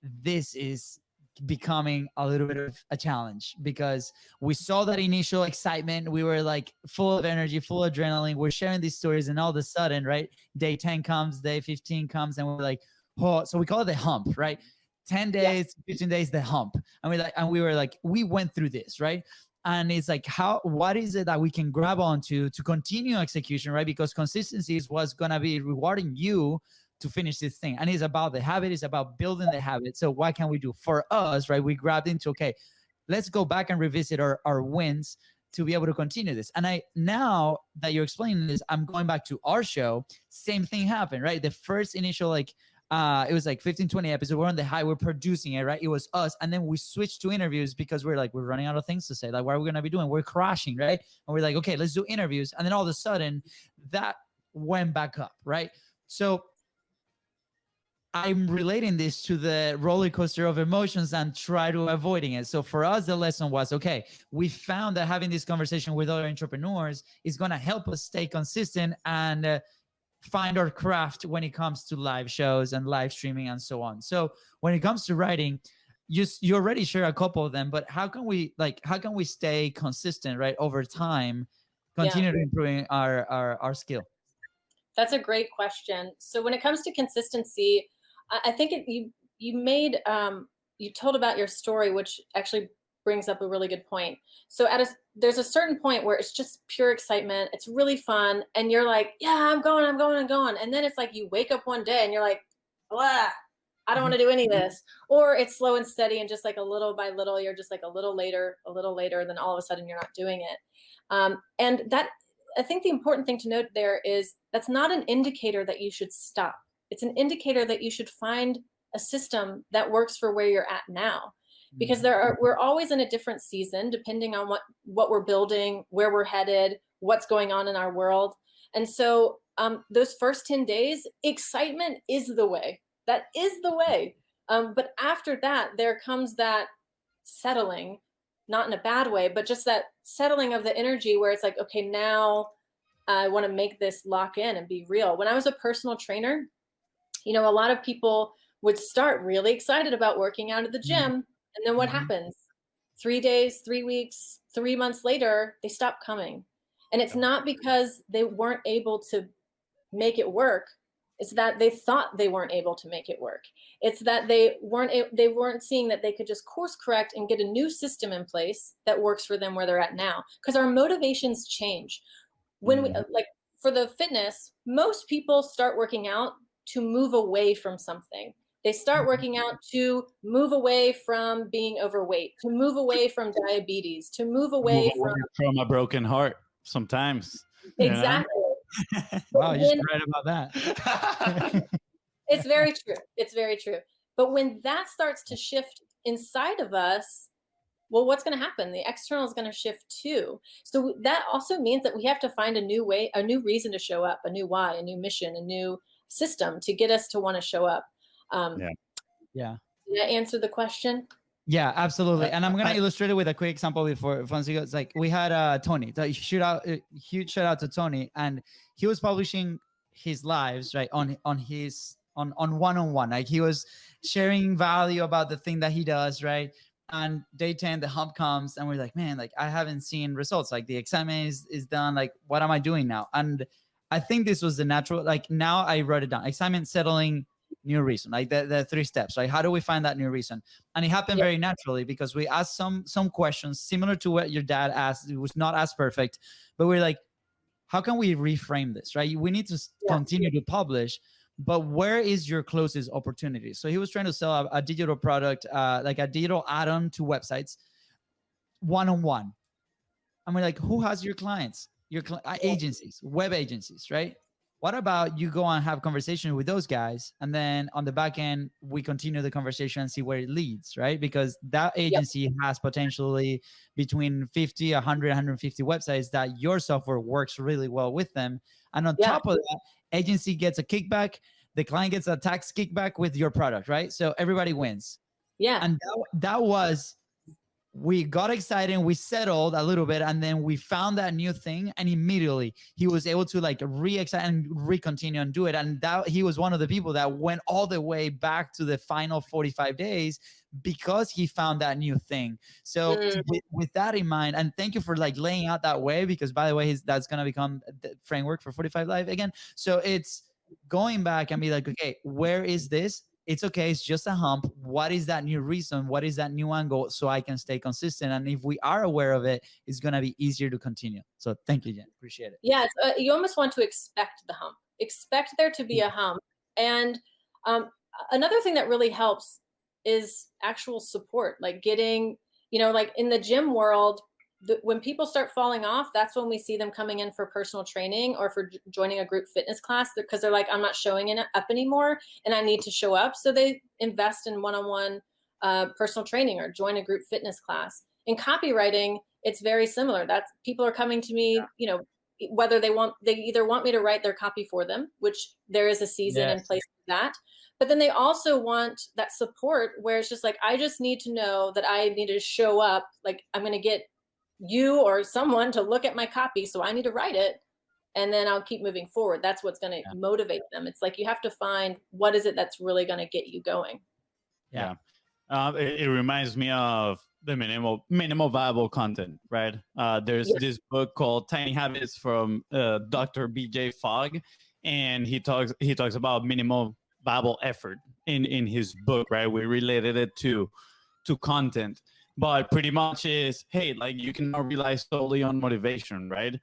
this is becoming a little bit of a challenge, because we saw that initial excitement. We were like full of energy, full of adrenaline. We're sharing these stories, and all of a sudden, right, day 10 comes, day 15 comes, and we're like, oh, so we call it the hump, right? 10 days, 15 days, the hump. And we were like, we went through this, right? And it's like, what is it that we can grab onto to continue execution, right? Because consistency is what's going to be rewarding you to finish this thing. And it's about the habit. It's about building the habit. So what can we do for us, right? We grabbed into, okay, let's go back and revisit our wins to be able to continue this. And now that you're explaining this, I'm going back to our show. Same thing happened, right? The first initial, like, it was like 15, 20 episodes. We're on the high, we're producing it, right? It was us. And then we switched to interviews because we're running out of things to say. Like, what are we going to be doing? We're crashing, right? And we're like, okay, let's do interviews. And then all of a sudden that went back up, right? So I'm relating this to the roller coaster of emotions and try to avoiding it. So for us, the lesson was, okay, we found that having this conversation with other entrepreneurs is going to help us stay consistent and find our craft when it comes to live shows and live streaming and so on. So when it comes to writing, you already share a couple of them, but how can we stay consistent, right, over time, continue to improving our skill? That's a great question. So when it comes to consistency, I think you told about your story, which actually brings up a really good point. So there's a certain point where it's just pure excitement. It's really fun. And you're like, yeah, I'm going. And then it's like, you wake up one day and you're like, blah, I don't want to do any of this. Or it's slow and steady, and just like a little by little, you're just like a little later, and then all of a sudden you're not doing it. And that, I think the important thing to note there is that's not an indicator that you should stop. It's an indicator that you should find a system that works for where you're at now, because we're always in a different season depending on what we're building, where we're headed, what's going on in our world. And so those first 10 days, excitement is the way. That is the way. But after that, there comes that settling, not in a bad way, but just that settling of the energy where it's like, okay, now I want to make this lock in and be real. When I was a personal trainer, a lot of people would start really excited about working out at the gym. And then what happens? 3 days, 3 weeks, 3 months later, they stop coming. And it's not because they weren't able to make it work. It's that they thought they weren't able to make it work. It's that they weren't seeing that they could just course correct and get a new system in place that works for them where they're at now. Because our motivations change. When we, like for the fitness, most people start working out to move away from something. They start working out to move away from being overweight, to move away from diabetes, to move away from a broken heart sometimes. Exactly. Wow, you just read about that. It's very true. It's very true. But when that starts to shift inside of us, well, what's going to happen? The external is going to shift too. So that also means that we have to find a new way, a new reason to show up, a new why, a new mission, a new system to get us to want to show up. Yeah. Did I answer the question? Yeah, absolutely. And I'm going to illustrate it with a quick example before FONZI goes. Like, we had Tony, huge shout out to Tony, and he was publishing his lives, right, on one-on-one. Like, he was sharing value about the thing that he does, right? And day 10, the hump comes, and we're like, man, like, I haven't seen results. Like, the exam is done. Like, what am I doing now? And I think this was the natural, like, now I wrote it down. Excitement, settling, new reason, like the 3 steps, right? How do we find that new reason? And it happened very naturally because we asked some questions similar to what your dad asked. It was not as perfect, but we're like, how can we reframe this, right? We need to continue to publish, but where is your closest opportunity? So he was trying to sell a digital product, like a digital add-on to websites, one-on-one. I mean, like, who has your clients? Your agencies, web agencies, right? What about you go and have conversation with those guys, and then on the back end, we continue the conversation and see where it leads, right? Because that agency has potentially between 50, 100, 150 websites that your software works really well with them. And on top of that, agency gets a kickback, the client gets a tax kickback with your product, right? So everybody wins. Yeah. And that was, we got excited, we settled a little bit, and then we found that new thing, and immediately he was able to like re-excite and re-continue and do it. And that he was one of the people that went all the way back to the final 45 days because he found that new thing. So with that in mind, and thank you for like laying out that way, because by the way, that's going to become the framework for 45 Live again. So it's going back and be like, okay, where is this? It's okay. It's just a hump. What is that new reason? What is that new angle? So I can stay consistent. And if we are aware of it, it's going to be easier to continue. So thank you, Jen. Appreciate it. Yeah. You almost want to expect the hump, expect there to be a hump. And another thing that really helps is actual support, like getting, like in the gym world, when people start falling off, that's when we see them coming in for personal training or for joining a group fitness class, because they're like, I'm not showing it up anymore and I need to show up. So they invest in one-on-one personal training or join a group fitness class. In copywriting, it's very similar. That's people are coming to me, whether they either want me to write their copy for them, which there is a season and place for that. But then they also want that support where it's just like, I just need to know that I need to show up. Like I'm going to get you or someone to look at my copy, so I need to write it, and then I'll keep moving forward. That's what's going to motivate them. It's like you have to find what is it that's really going to get you going. It reminds me of the minimal viable content, right? There's this book called Tiny Habits from Dr. BJ Fogg, and he talks about minimal viable effort in his book, right? We related it to content. But pretty much is, hey, like you cannot rely solely on motivation, right?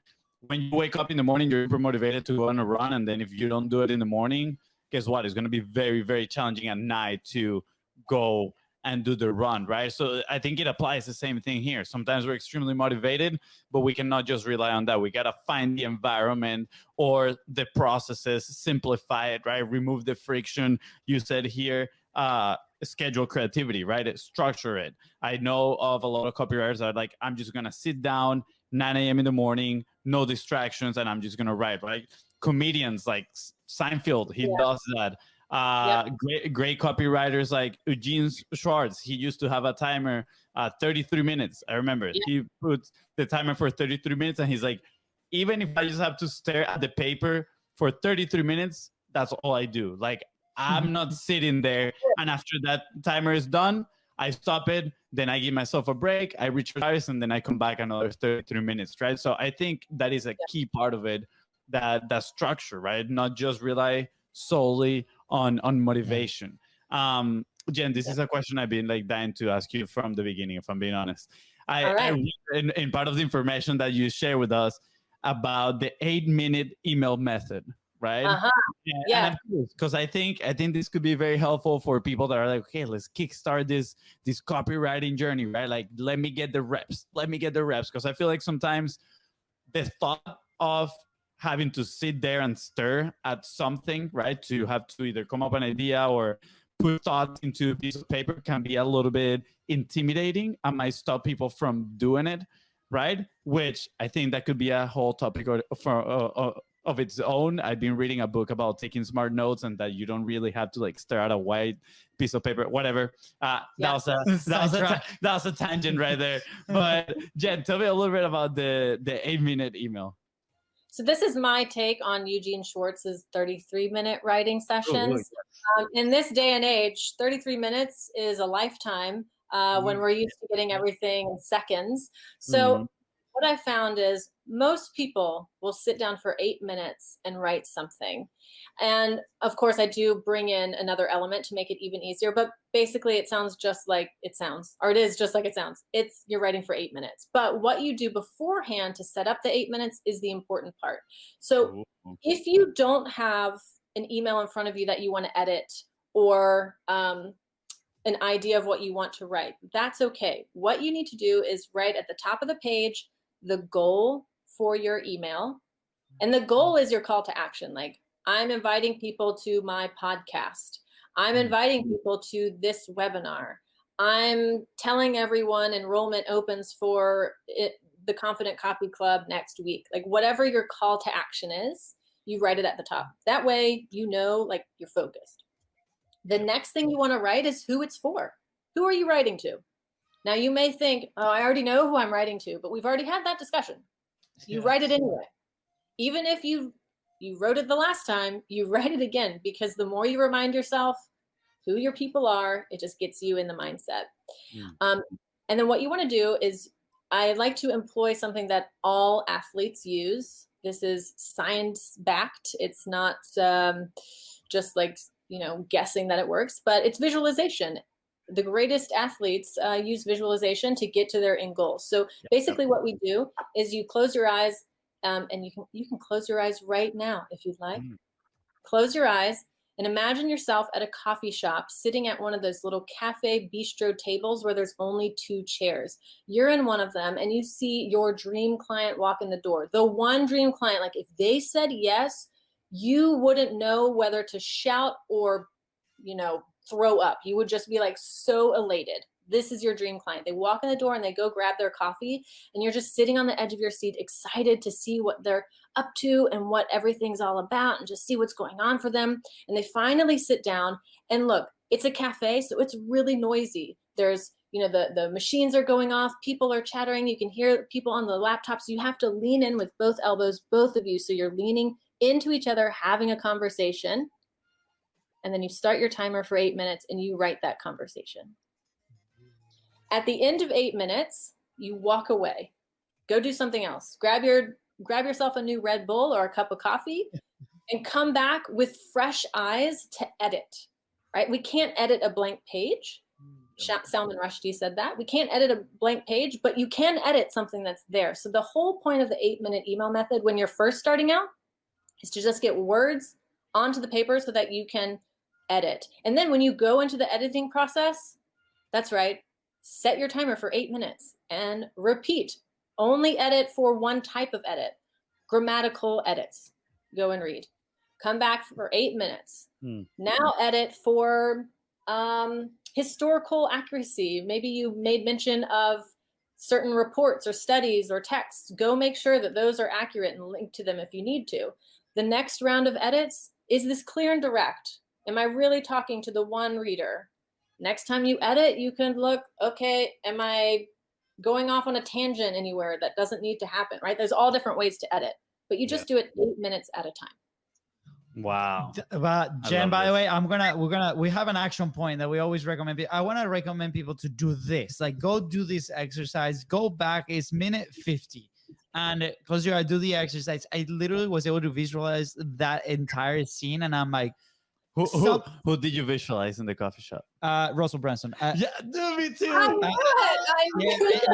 When you wake up in the morning, you're super motivated to go on a run. And then if you don't do it in the morning, guess what? It's going to be very, very challenging at night to go and do the run, right? So I think it applies the same thing here. Sometimes we're extremely motivated, but we cannot just rely on that. We got to find the environment or the processes, simplify it, right? Remove the friction. You said here, schedule creativity, right? Structure it. I know of a lot of copywriters that are like, I'm just going to sit down 9 a.m. in the morning, no distractions, and I'm just going to write, right? Comedians like Seinfeld, he does that. Great copywriters like Eugene Schwartz, he used to have a timer, 33 minutes. I remember it. He puts the timer for 33 minutes, and he's like, even if I just have to stare at the paper for 33 minutes, that's all I do. Like, I'm not sitting there, and after that timer is done, I stop it, then I give myself a break, I recharge, and then I come back another 33 minutes, right? So I think that is a key part of it, that structure, right? Not just rely solely on motivation. Jen, this is a question I've been like dying to ask you from the beginning, if I'm being honest. I read in part of the information that you share with us about the 8-minute email method, right? Because I think this could be very helpful for people that are like, okay, let's kickstart this copywriting journey, right? Like, let me get the reps. Because I feel like sometimes the thought of having to sit there and stir at something, right, to have to either come up with an idea or put thoughts into a piece of paper can be a little bit intimidating and might stop people from doing it, right? Which I think that could be a whole topic of its own. I've been reading a book about taking smart notes, and that you don't really have to like stare at a white piece of paper, whatever. That was a tangent right there. But Jen, tell me a little bit about the 8-minute email. So this is my take on Eugene Schwartz's 33-minute writing sessions. In this day and age, 33 minutes is a lifetime when we're used to getting everything in seconds. So what I found is most people will sit down for 8 minutes and write something. And of course, I do bring in another element to make it even easier, but basically it sounds just like it sounds, or it is just like it sounds. You're writing for 8 minutes. But what you do beforehand to set up the 8 minutes is the important part. So if you don't have an email in front of you that you want to edit, or an idea of what you want to write, that's okay. What you need to do is write at the top of the page the goal for your email. And the goal is your call to action. Like, I'm inviting people to my podcast. I'm inviting people to this webinar. I'm telling everyone enrollment opens for the Confident Copy Club next week. Like, whatever your call to action is, you write it at the top. That way, you know, like, you're focused. The next thing you want to write is who it's for. Who are you writing to? Now, you may think, oh, I already know who I'm writing to, but we've already had that discussion. You write it anyway. Even if you wrote it the last time, you write it again, because the more you remind yourself who your people are, it just gets you in the mindset. And then what you want to do is, I like to employ something that all athletes use. This is science-backed. It's not just like, guessing that it works, but it's visualization. The greatest athletes use visualization to get to their end goals. So basically what we do is you close your eyes, and you can close your eyes right now if you'd like. Close your eyes and imagine yourself at a coffee shop, sitting at one of those little cafe bistro tables where there's only 2 chairs. You're in one of them and you see your dream client walk in the door. The one dream client, like, if they said yes, you wouldn't know whether to shout or, throw up. You would just be like so elated. This is your dream client. They walk in the door and they go grab their coffee, and you're just sitting on the edge of your seat, excited to see what they're up to and what everything's all about, and just see what's going on for them. And they finally sit down, and look, it's a cafe, so it's really noisy. There's, the machines are going off, people are chattering, you can hear people on the laptops. You have to lean in with both elbows, both of you. So you're leaning into each other, having a conversation. And then you start your timer for 8 minutes and you write that conversation. At the end of 8 minutes, you walk away, go do something else, grab yourself a new Red Bull or a cup of coffee, and come back with fresh eyes to edit, right? We can't edit a blank page. Salman Rushdie said that. We can't edit a blank page, but you can edit something that's there. So the whole point of the 8-minute email method when you're first starting out is to just get words onto the paper so that you can edit. And then when you go into the editing process, that's right, set your timer for 8 minutes and repeat. Only edit for one type of edit. Grammatical edits. Go and read. Come back for 8 minutes. Now edit for historical accuracy. Maybe you made mention of certain reports or studies or texts. Go make sure that those are accurate and link to them if you need to. The next round of edits, is this clear and direct? Am I really talking to the one reader? Next time you edit, you can look, okay, am I going off on a tangent anywhere that doesn't need to happen, right? There's all different ways to edit, but you just do it 8 minutes at a time. Wow. But Jen, by the way, we have an action point that we always recommend. I want to recommend people to do this. Like, go do this exercise, go back, it's minute 50. And close your eyes, do the exercise. I literally was able to visualize that entire scene, and I'm like, who did you visualize in the coffee shop? Russell Brunson. Yeah, me too. I knew it.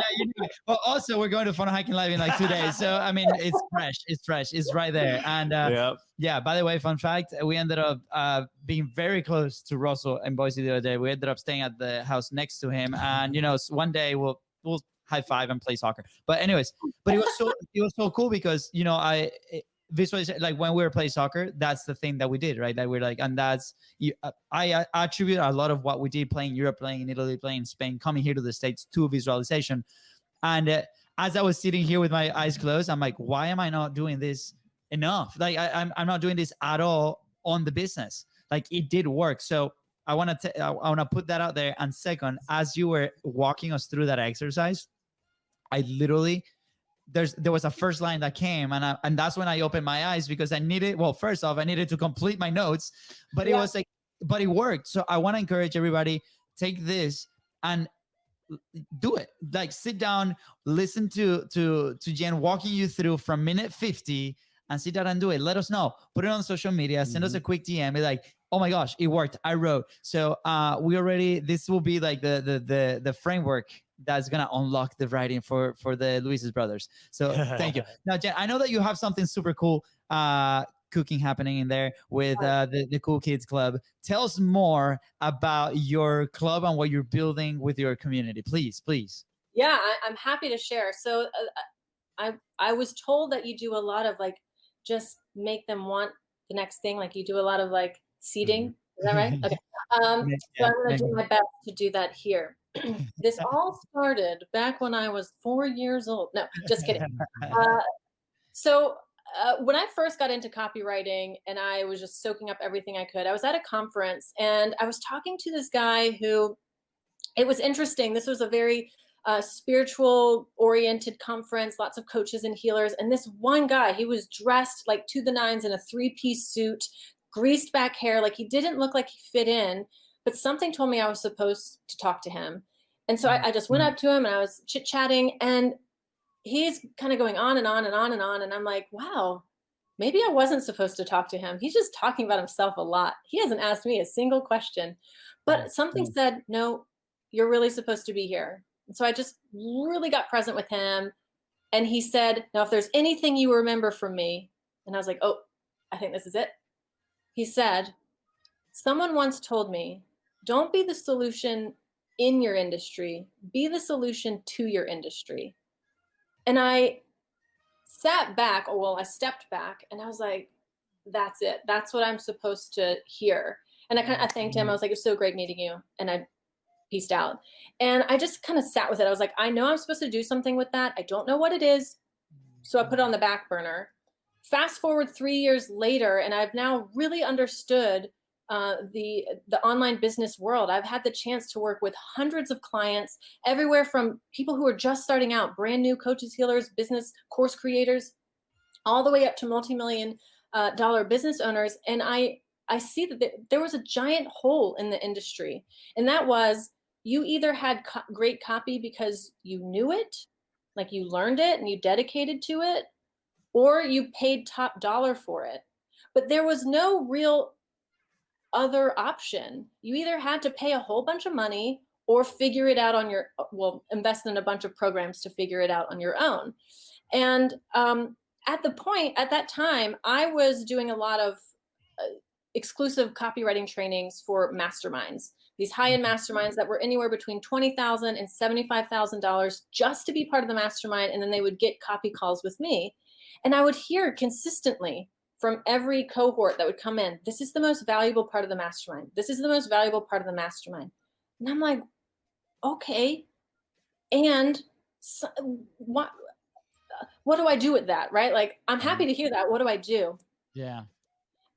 Well, also, we're going to Fun Hiking Live in like 2 days. So, I mean, it's fresh. It's right there. And yeah, by the way, fun fact, we ended up being very close to Russell in Boise the other day. We ended up staying at the house next to him. And, one day we'll high five and play soccer. But anyways, it was so cool because, visualize, like, when we were playing soccer, that's the thing that we did, right? That we're like, and that's, I attribute a lot of what we did playing in Europe, playing in Italy, playing in Spain, coming here to the States to visualization. And as I was sitting here with my eyes closed, I'm like, why am I not doing this enough? Like, I'm not doing this at all on the business. Like, it did work. So I want to put that out there. And second, as you were walking us through that exercise, I literally, there was a first line that came, and that's when I opened my eyes, because I needed, well, first off, I needed to complete my notes, but it was like, but it worked. So I want to encourage everybody, take this and do it. Like sit down, listen to Jenn walking you through from minute 50 and sit down and do it. Let us know. Put it on social media. Send us a quick DM. Be like, oh my gosh, it worked. I wrote. So this will be like the framework that's gonna unlock the writing for the Luis's brothers. So thank you. Now, Jenn, I know that you have something super cool cooking happening in there with the Cool Kids Club. Tell us more about your club and what you're building with your community, please. Yeah, I'm happy to share. So I was told that you do a lot of like just make them want the next thing. Like you do a lot of like seeding. Is that right? Okay. So I'm going to do my best to do that here. This all started back when I was 4 years old. No, just kidding. When I first got into copywriting and I was just soaking up everything I could, I was at a conference and I was talking to this guy who, it was interesting. This was a very spiritual oriented conference, lots of coaches and healers. And this one guy, he was dressed like to the nines in a 3-piece suit, greased back hair. Like he didn't look like he fit in, but something told me I was supposed to talk to him. And so I just went up to him and I was chit chatting and he's kind of going on and on and on and on. And I'm like, wow, maybe I wasn't supposed to talk to him. He's just talking about himself a lot. He hasn't asked me a single question, but something said, no, you're really supposed to be here. And so I just really got present with him. And he said, now, if there's anything you remember from me, and I was like, oh, I think this is it. He said, someone once told me, don't be the solution in your industry, be the solution to your industry. And I stepped back and I was like, that's it. That's what I'm supposed to hear. And I thanked him. I was like, it's so great meeting you. And I peaced out. And I just kind of sat with it. I was like, I know I'm supposed to do something with that. I don't know what it is. So I put it on the back burner. Fast forward 3 years later, and I've now really understood the online business world. I've had the chance to work with hundreds of clients, everywhere from people who are just starting out, brand new coaches, healers, business course creators, all the way up to multi-million dollar business owners. And I see that there was a giant hole in the industry. And that was, you either had great copy because you knew it, like you learned it and you dedicated to it, or you paid top dollar for it. But there was no real other option. You either had to pay a whole bunch of money or figure it out on your, invest in a bunch of programs to figure it out on your own. And at that time, I was doing a lot of exclusive copywriting trainings for masterminds, these high-end masterminds that were anywhere between $20,000 and $75,000 just to be part of the mastermind. And then they would get copy calls with me. And I would hear consistently from every cohort that would come in, this is the most valuable part of the mastermind. This is the most valuable part of the mastermind. And I'm like, okay. And so, what do I do with that, right? Like, I'm happy to hear that. What do I do? Yeah.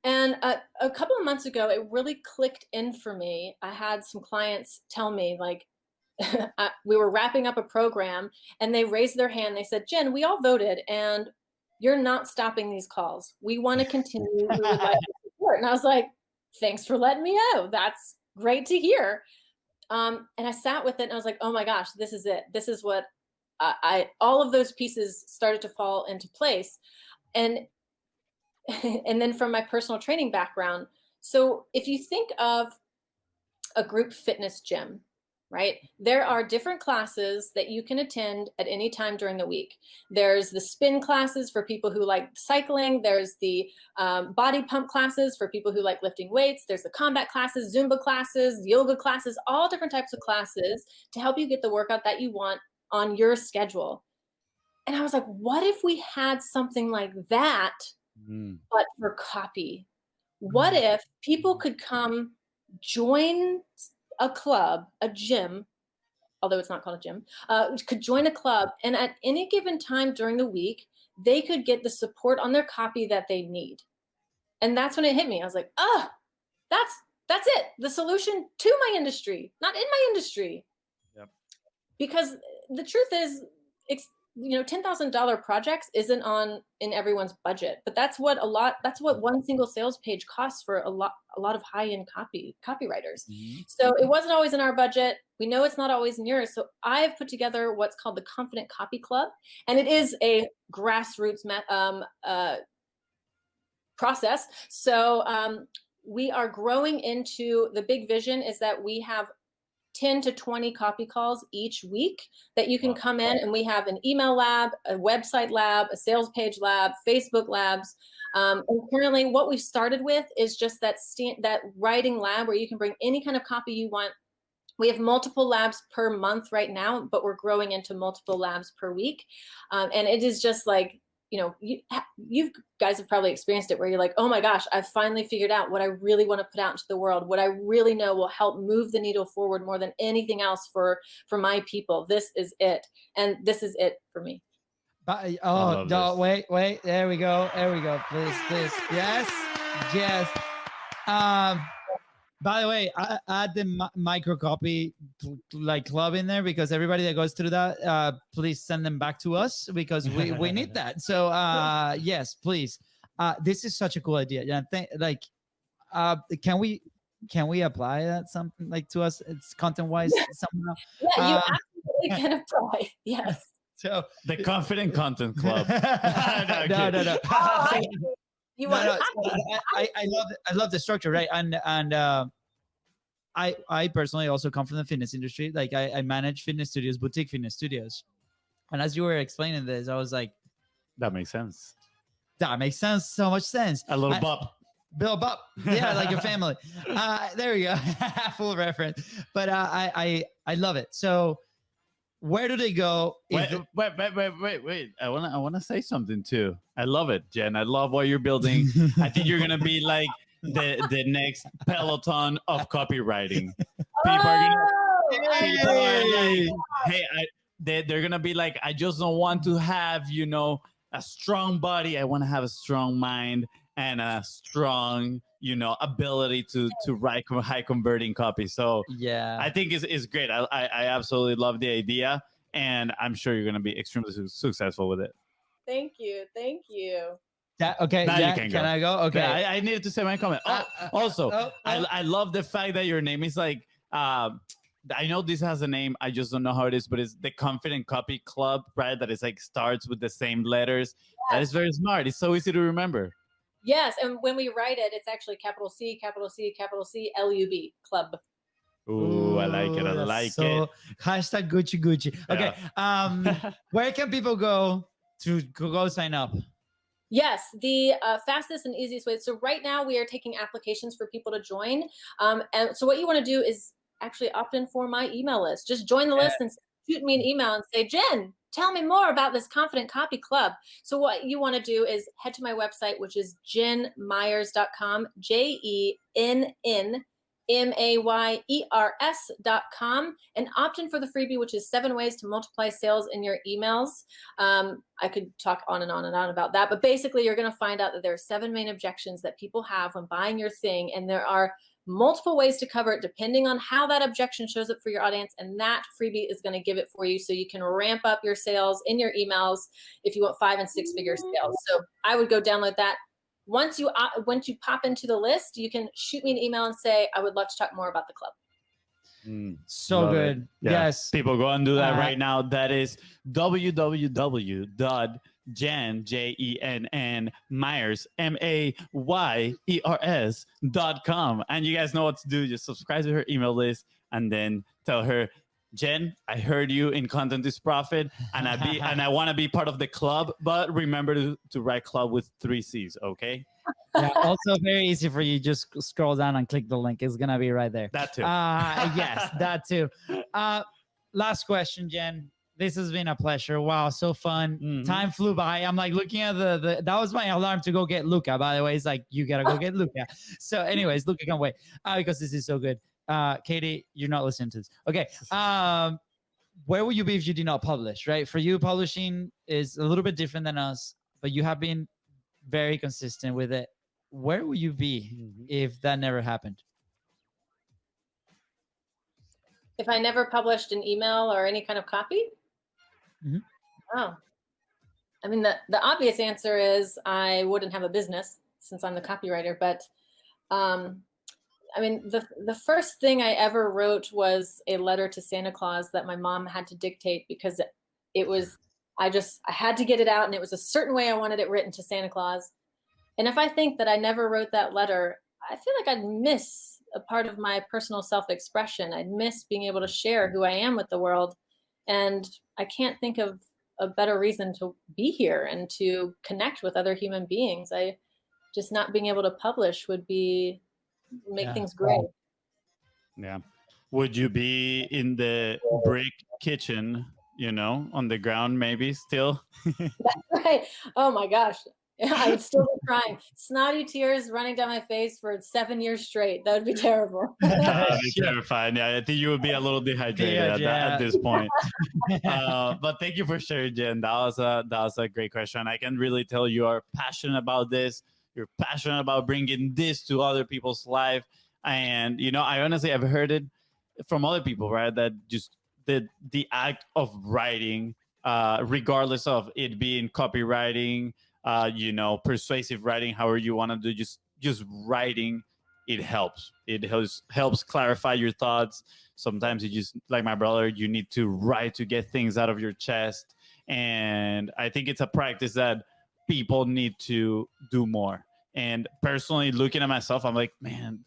And a couple of months ago, it really clicked in for me. I had some clients tell me, like, we were wrapping up a program and they raised their hand. They said, Jenn, we all voted and you're not stopping these calls. We want to continue. We would like to support. And I was like, thanks for letting me know. That's great to hear. And I sat with it and I was like, oh my gosh, this is it. This is what all of those pieces started to fall into place. And then from my personal training background. So if you think of a group fitness gym, right? There are different classes that you can attend at any time during the week. There's the spin classes for people who like cycling. There's the body pump classes for people who like lifting weights. There's the combat classes, Zumba classes, yoga classes, all different types of classes to help you get the workout that you want on your schedule. And I was like, what if we had something like that, but for copy? What if people could come join a club, a gym, although it's not called a gym, could join a club, and at any given time during the week, they could get the support on their copy that they need. And that's when it hit me. I was like, oh, that's it. The solution to my industry, not in my industry. Yep. Because the truth is, $10,000 projects isn't in everyone's budget, but that's what one single sales page costs for a lot of high-end copywriters. So it wasn't always in our budget. We know it's not always in yours. So I've put together what's called the Confident Copy Club, and it is a grassroots process. So we are growing into, the big vision is that we have 10 to 20 copy calls each week that you can come in, and we have an email lab, a website lab, a sales page lab, Facebook labs. And currently what we've started with is just that writing lab where you can bring any kind of copy you want. We have multiple labs per month right now, but we're growing into multiple labs per week. And it is just like, you guys have probably experienced it where you're like, oh my gosh, I've finally figured out what I really want to put out into the world, what I really know will help move the needle forward more than anything else for my people. This is it. And this is it for me. Oh, no, wait. There we go. Please. Yes. By the way, I add the micro copy club in there, because everybody that goes through that, please send them back to us, because we need that. So yes, please. This is such a cool idea. Yeah, can we apply that something like to us? It's content wise somehow. Yeah, you absolutely can apply. Yes. So the Confident Content Club. No. I love the structure, right? And I personally also come from the fitness industry. Like I manage fitness studios, boutique fitness studios. And as you were explaining this, I was like, that makes sense. That makes sense. So much sense. A little bop. Bill Bop. Yeah, like your family. There we go. Full reference. But I love it. So where do they go? Wait. I wanna say something too. I love it, Jen. I love what you're building. I think you're gonna be like the next Peloton of copywriting. People are like, they're gonna be like, I just don't want to have, a strong body. I want to have a strong mind and a strong, ability to write high converting copy. So yeah, I think it's great. I absolutely love the idea, and I'm sure you're going to be extremely successful with it. Thank you. Okay. Now yeah, you can go. I go? Okay. Yeah, I needed to say my comment. I love the fact that your name is like, I know this has a name. I just don't know how it is, but it's the Confident Copy Club, right? That is like starts with the same letters. Yes. That is very smart. It's so easy to remember. Yes, and when we write it, it's actually capital C, capital C, capital C, LUB, club. Ooh, I like it. I like it. Hashtag Gucci. Okay. Yeah. Where can people go to go sign up? Yes, the fastest and easiest way. So right now we are taking applications for people to join. And so what you want to do is actually opt in for my email list. Just join the list and shoot me an email and say, Jen, tell me more about this Confident Copy Club. So what you want to do is head to my website, which is jennmayers.com, JENNMAYERS.com, and opt in for the freebie, which is 7 ways to multiply sales in your emails. I could talk on and on and on about that, but basically you're going to find out that there are 7 main objections that people have when buying your thing, and there are multiple ways to cover it depending on how that objection shows up for your audience, and that freebie is going to give it for you so you can ramp up your sales in your emails if you want 5- and 6-figure sales. So I would go download that. Once you pop into the list, you can shoot me an email and say, I would love to talk more about the club. So good. Yeah. Yes. People go and do that right now. That is www.Jenn, JENN, Myers, MAYERS.com. And you guys know what to do. Just subscribe to her email list and then tell her, Jen, I heard you in Content is Profit, and I want to be part of the club, but remember to write club with 3 C's, okay? Yeah, also very easy for you. Just scroll down and click the link. It's gonna be right there. That too. Yes, that too. Last question, Jen. This has been a pleasure. Wow, so fun. Mm-hmm. Time flew by. I'm like looking at that was my alarm to go get Luca, by the way. It's like, you gotta go get Luca. So anyways, Luca can't wait because this is so good. Katie, you're not listening to this. Okay. Where would you be if you did not publish, right? For you, publishing is a little bit different than us, but you have been very consistent with it. Where would you be if that never happened? If I never published an email or any kind of copy? Oh, I mean, the obvious answer is I wouldn't have a business since I'm the copywriter. But I mean, the first thing I ever wrote was a letter to Santa Claus that my mom had to dictate because it was, I had to get it out, and it was a certain way I wanted it written to Santa Claus. And if I think that I never wrote that letter, I feel like I'd miss a part of my personal self-expression. I'd miss being able to share who I am with the world. And I can't think of a better reason to be here and to connect with other human beings. Just not being able to publish would make things great. Yeah. Would you be in the brick kitchen, on the ground maybe still? That's right. Oh my gosh. I would still be crying. Snotty tears running down my face for 7 years straight. That would be terrible. That would be terrifying. Yeah, I think you would be a little dehydrated at this point. But thank you for sharing, Jen. That was a great question. I can really tell you are passionate about this. You're passionate about bringing this to other people's life. And, I honestly have heard it from other people, right? That just the act of writing, regardless of it being copywriting, persuasive writing, however you want to do, just writing, it helps. It helps clarify your thoughts. Sometimes you just, like my brother, you need to write to get things out of your chest. And I think it's a practice that people need to do more. And personally, looking at myself, I'm like, man,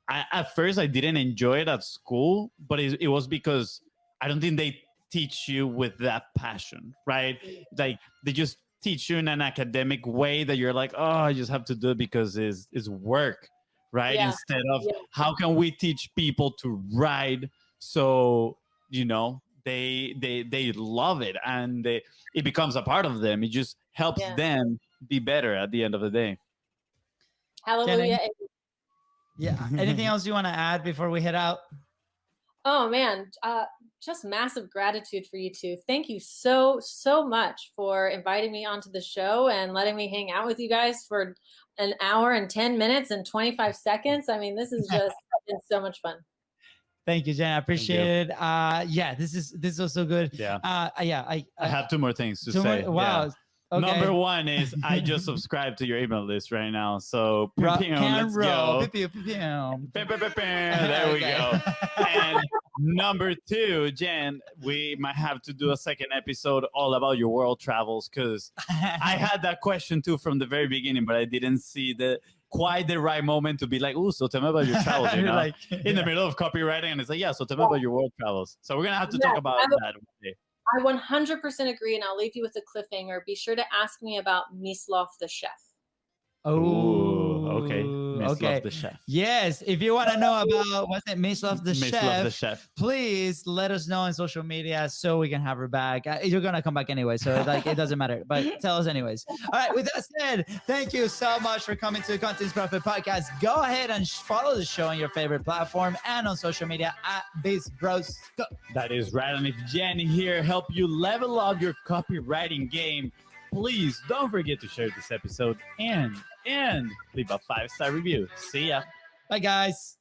at first I didn't enjoy it at school, but it was because I don't think they teach you with that passion, right? Like they just teach you in an academic way that you're like, oh, I just have to do it because it's work, right? Yeah. Instead of how can we teach people to write so they love it and it becomes a part of them. It just helps them be better at the end of the day. Hallelujah. Yeah. Anything else you want to add before we head out? Oh man, just massive gratitude for you two. Thank you so much for inviting me onto the show and letting me hang out with you guys for an hour and 10 minutes and 25 seconds. I mean, this is just been so much fun. Thank you, Jen. I appreciate it. This is also good. Yeah. I have two more things to say. Wow. Yeah. Okay. Number one is I just subscribed to your email list right now. So let's go. There we go. And number two, Jen, we might have to do a second episode all about your world travels because I had that question too from the very beginning, but I didn't see quite the right moment to be like, "Ooh, so tell me about your travels." Like, in the middle of copywriting, and it's like, "Yeah, so tell me about your world travels." So we're gonna have to talk about that one day. I 100% agree, and I'll leave you with a cliffhanger. Be sure to ask me about Mislav the chef. Oh, okay. Mislav the chef. Yes, if you want to know about Mislav the chef, please let us know on social media so we can have her back. You're gonna come back anyway, so it doesn't matter. But tell us anyways. All right. With that said, thank you so much for coming to the Content Profit Podcast. Go ahead and follow the show on your favorite platform and on social media at BIZBROS. That is right. And if Jenn here help you level up your copywriting game, please don't forget to share this episode and leave a 5-star review. See ya. Bye, guys.